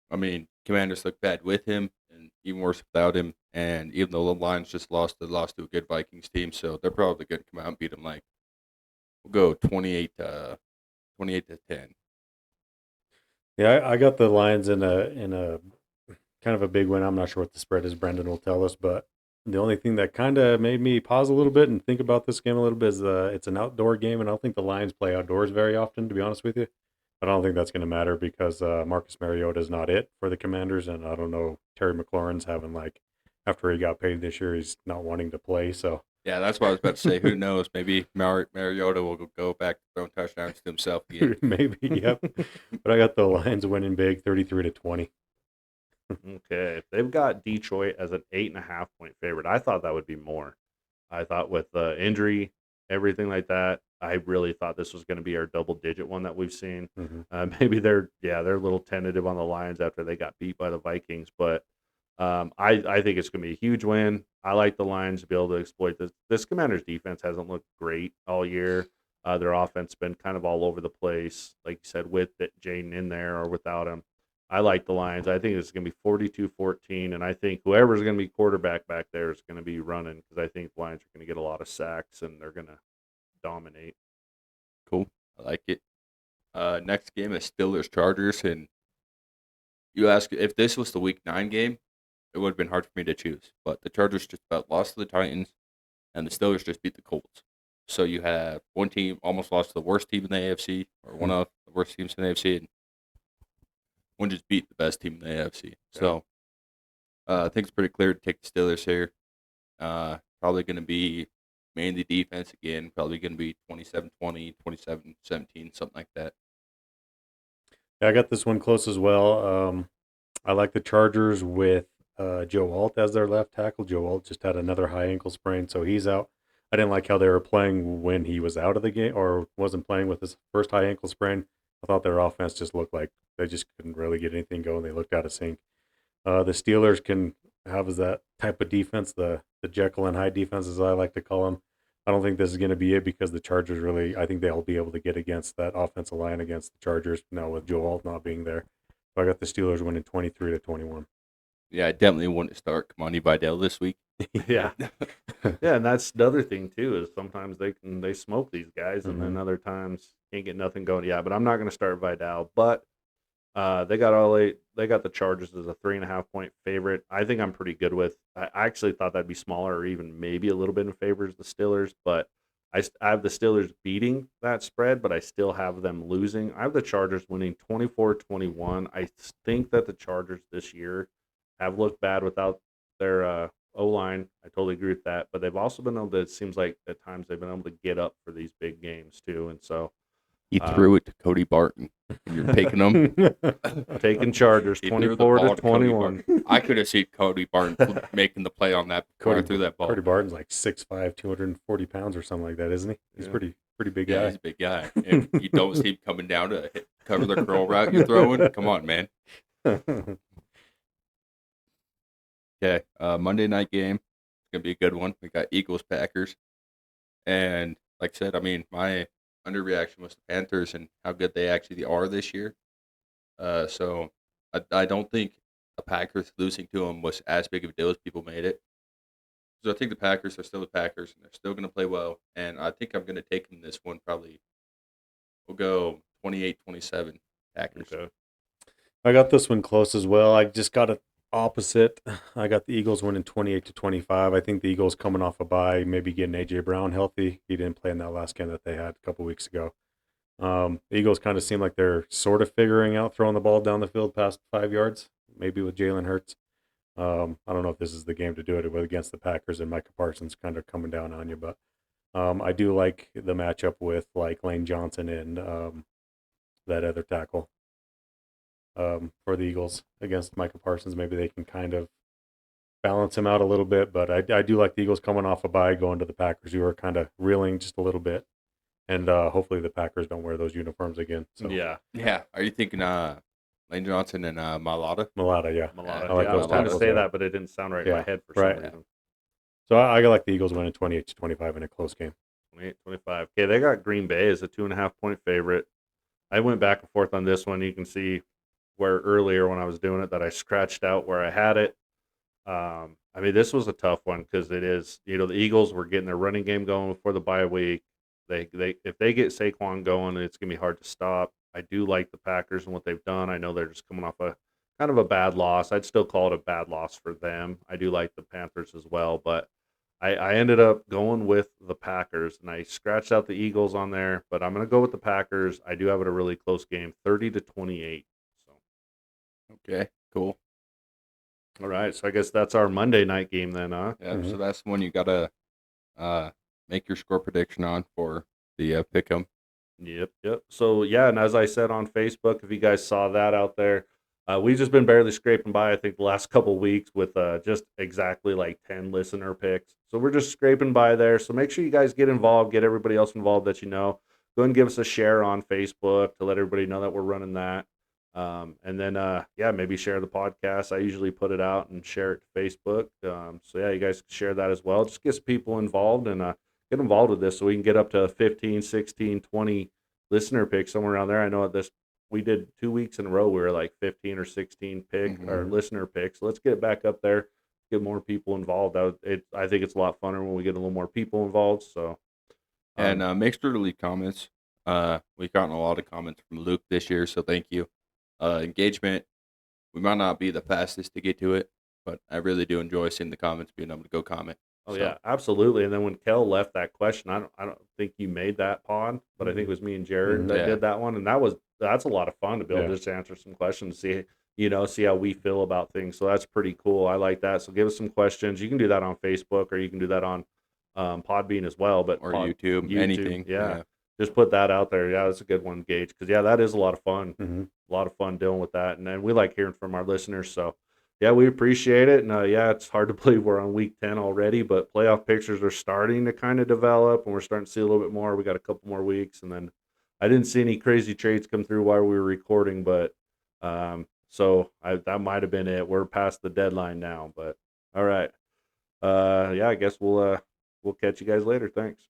B: I mean, Commanders look bad with him, and even worse without him. And even though the Lions just lost, they lost to a good Vikings team, so they're probably going to come out and beat them. Like, we'll go 28-10.
C: Yeah, I got the Lions in a kind of a big win. I'm not sure what the spread is. Brendan will tell us, but the only thing that kind of made me pause a little bit and think about this game a little bit is it's an outdoor game, and I don't think the Lions play outdoors very often, to be honest with you. But I don't think that's going to matter because Marcus Mariota is not it for the Commanders, and I don't know, Terry McLaurin's having, like, after he got paid this year, he's not wanting to play. So
B: Yeah, that's what I was about to say. Who knows? Maybe Mariota will go back to throwing touchdowns to himself again.
C: maybe, yep. But I got the Lions winning big, 33-20.
A: Okay, they've got Detroit as an 8.5-point favorite. I thought that would be more. I thought with the injury, everything like that, I really thought this was going to be our double-digit one that we've seen.
C: Mhm.
A: Maybe they're a little tentative on the Lions after they got beat by the Vikings, but I think it's going to be a huge win. I like the Lions to be able to exploit this. This Commanders defense hasn't looked great all year. Their offense has been kind of all over the place, like you said, with Jaden in there or without him. I like the Lions. I think it's going to be 42-14, and I think whoever's going to be quarterback back there is going to be running because I think the Lions are going to get a lot of sacks and they're going to dominate.
B: Cool. I like it. Next game is Steelers Chargers, and you ask if this was the Week 9 game, it would have been hard for me to choose. But the Chargers just about lost to the Titans, and the Steelers just beat the Colts. So you have one team almost lost to the worst team in the AFC, or one of the worst teams in the AFC, and one just beat the best team in the AFC. So I think it's pretty clear to take the Steelers here. Probably going to be mainly defense again. Probably going to be 27-20, 27-17, something like that.
C: Yeah, I got this one close as well. I like the Chargers with Joe Alt as their left tackle. Joe Alt just had another high ankle sprain, so he's out. I didn't like how they were playing when he was out of the game or wasn't playing with his first high ankle sprain. I thought their offense just looked like they just couldn't really get anything going. They looked out of sync. The Steelers can have that type of defense, the Jekyll and Hyde defense, as I like to call them. I don't think this is going to be it because the Chargers really, I think they'll be able to get against that offensive line against the Chargers now with Joe Alt not being there. So I got the Steelers winning 23-21.
B: Yeah, I definitely wouldn't start Kamani Vidal this week.
A: Yeah. Yeah, and that's the other thing too is sometimes they smoke these guys, and then other times can't get nothing going. Yeah, but I'm not going to start Vidal. But they got the Chargers as a 3.5 point favorite. I think I'm pretty good with. I actually thought that'd be smaller, or even maybe a little bit in favor of the Steelers. But I have the Steelers beating that spread, but I still have them losing. I have the Chargers winning 24-21. I think that the Chargers this year have looked bad without their O-line. I totally agree with that. But they've also been able to, it seems like at times they've been able to get up for these big games too. And so
B: He threw it to Cody Barton. You're taking them.
A: taking Chargers
B: He threw the ball to Cody
A: 24-21.
B: Barton. I could have seen Cody Barton making the play on that before I threw that ball.
C: Cody Barton's like 6'5", 240 pounds or something like that, isn't he? He's
A: Yeah.
C: pretty big
B: Yeah,
C: guy.
B: he's a big guy. If you don't see him coming down to cover the curl route you're throwing, come on, man. Okay, Monday night game. It's going to be a good one. We got Eagles-Packers. And like I said, I mean, my underreaction was the Panthers and how good they actually are this year. So I don't think the Packers losing to them was as big of a deal as people made it. So I think the Packers are still the Packers, and they're still going to play well. And I think I'm going to take them this one probably. We'll go 28-27 Packers.
A: Okay.
C: I got this one close as well. I just got it opposite. I got the Eagles winning 28-25. I think the Eagles coming off a bye, maybe getting A.J. Brown healthy. He didn't play in that last game that they had a couple weeks ago. The Eagles kind of seem like they're sort of figuring out throwing the ball down the field past 5 yards, maybe with Jalen Hurts. I don't know if this is the game to do it against the Packers and Micah Parsons kind of coming down on you, but I do like the matchup with like Lane Johnson and that other tackle for the Eagles against Micah Parsons. Maybe they can kind of balance him out a little bit, but I do like the Eagles coming off a bye, going to the Packers, who are kind of reeling just a little bit. And hopefully the Packers don't wear those uniforms again. So.
A: Yeah.
B: Yeah. Are you thinking Lane Johnson and Malata?
C: Malata, yeah.
A: Malata.
C: I like
A: Yeah, I
C: those
A: was going to
C: tackles,
A: say
C: yeah.
A: that, but it didn't sound right in my
C: Yeah,
A: head for some
C: right.
A: reason.
C: So I like the Eagles winning 28-25 in a close game.
A: 28-25. Okay, they got Green Bay as a 2.5 point favorite. I went back and forth on this one. You can see where earlier when I was doing it that I scratched out where I had it. I mean, this was a tough one because it is, the Eagles were getting their running game going before the bye week. They if they get Saquon going, it's gonna be hard to stop. I do like the Packers and what they've done. I know they're just coming off a kind of a bad loss. I'd still call it a bad loss for them. I do like the Panthers as well, but I ended up going with the Packers, and I scratched out the Eagles on there, but I'm going to go with the Packers. I do have it a really close game, 30-28. So,
B: Okay, cool.
A: all right, so I guess that's our Monday night game then, huh?
B: Yeah, so that's the one you got to make your score prediction on for the pick 'em.
A: Yep. So, yeah, and as I said on Facebook, if you guys saw that out there, we've just been barely scraping by, I think, the last couple of weeks with just exactly like 10 listener picks. So we're just scraping by there. So make sure you guys get involved, get everybody else involved that you know. Go ahead and give us a share on Facebook to let everybody know that we're running that. And then, maybe share the podcast. I usually put it out and share it to Facebook. You guys can share that as well. Just get some people involved and get involved with this so we can get up to 15, 16, 20 listener picks, somewhere around there. I know we did 2 weeks in a row. We were like 15 or 16 or listener picks. Let's get it back up there, get more people involved. I think it's a lot funner when we get a little more people involved. So,
B: and make sure to leave comments. We've gotten a lot of comments from Luke this year, so thank you. Engagement, we might not be the fastest to get to it, but I really do enjoy seeing the comments, being able to go comment.
A: Oh yeah, absolutely. And then when Kel left that question, I don't think you made that pod, but I think it was me and Jared that did that one, and that's a lot of fun to be able to just answer some questions, see how we feel about things. So that's pretty cool. I like that. So give us some questions. You can do that on Facebook, or you can do that on Podbean as well,
B: or YouTube, anything.
A: Yeah. Just put that out there. Yeah, that's a good one, Gage, because that is a lot of fun. A lot of fun dealing with that, and then we like hearing from our listeners. So. Yeah, we appreciate it. And it's hard to believe we're on week 10 already, but playoff pictures are starting to kind of develop, and we're starting to see a little bit more. We got a couple more weeks, and then I didn't see any crazy trades come through while we were recording, but So that might have been it. We're past the deadline now, but all right. Yeah, I guess we'll catch you guys later. Thanks.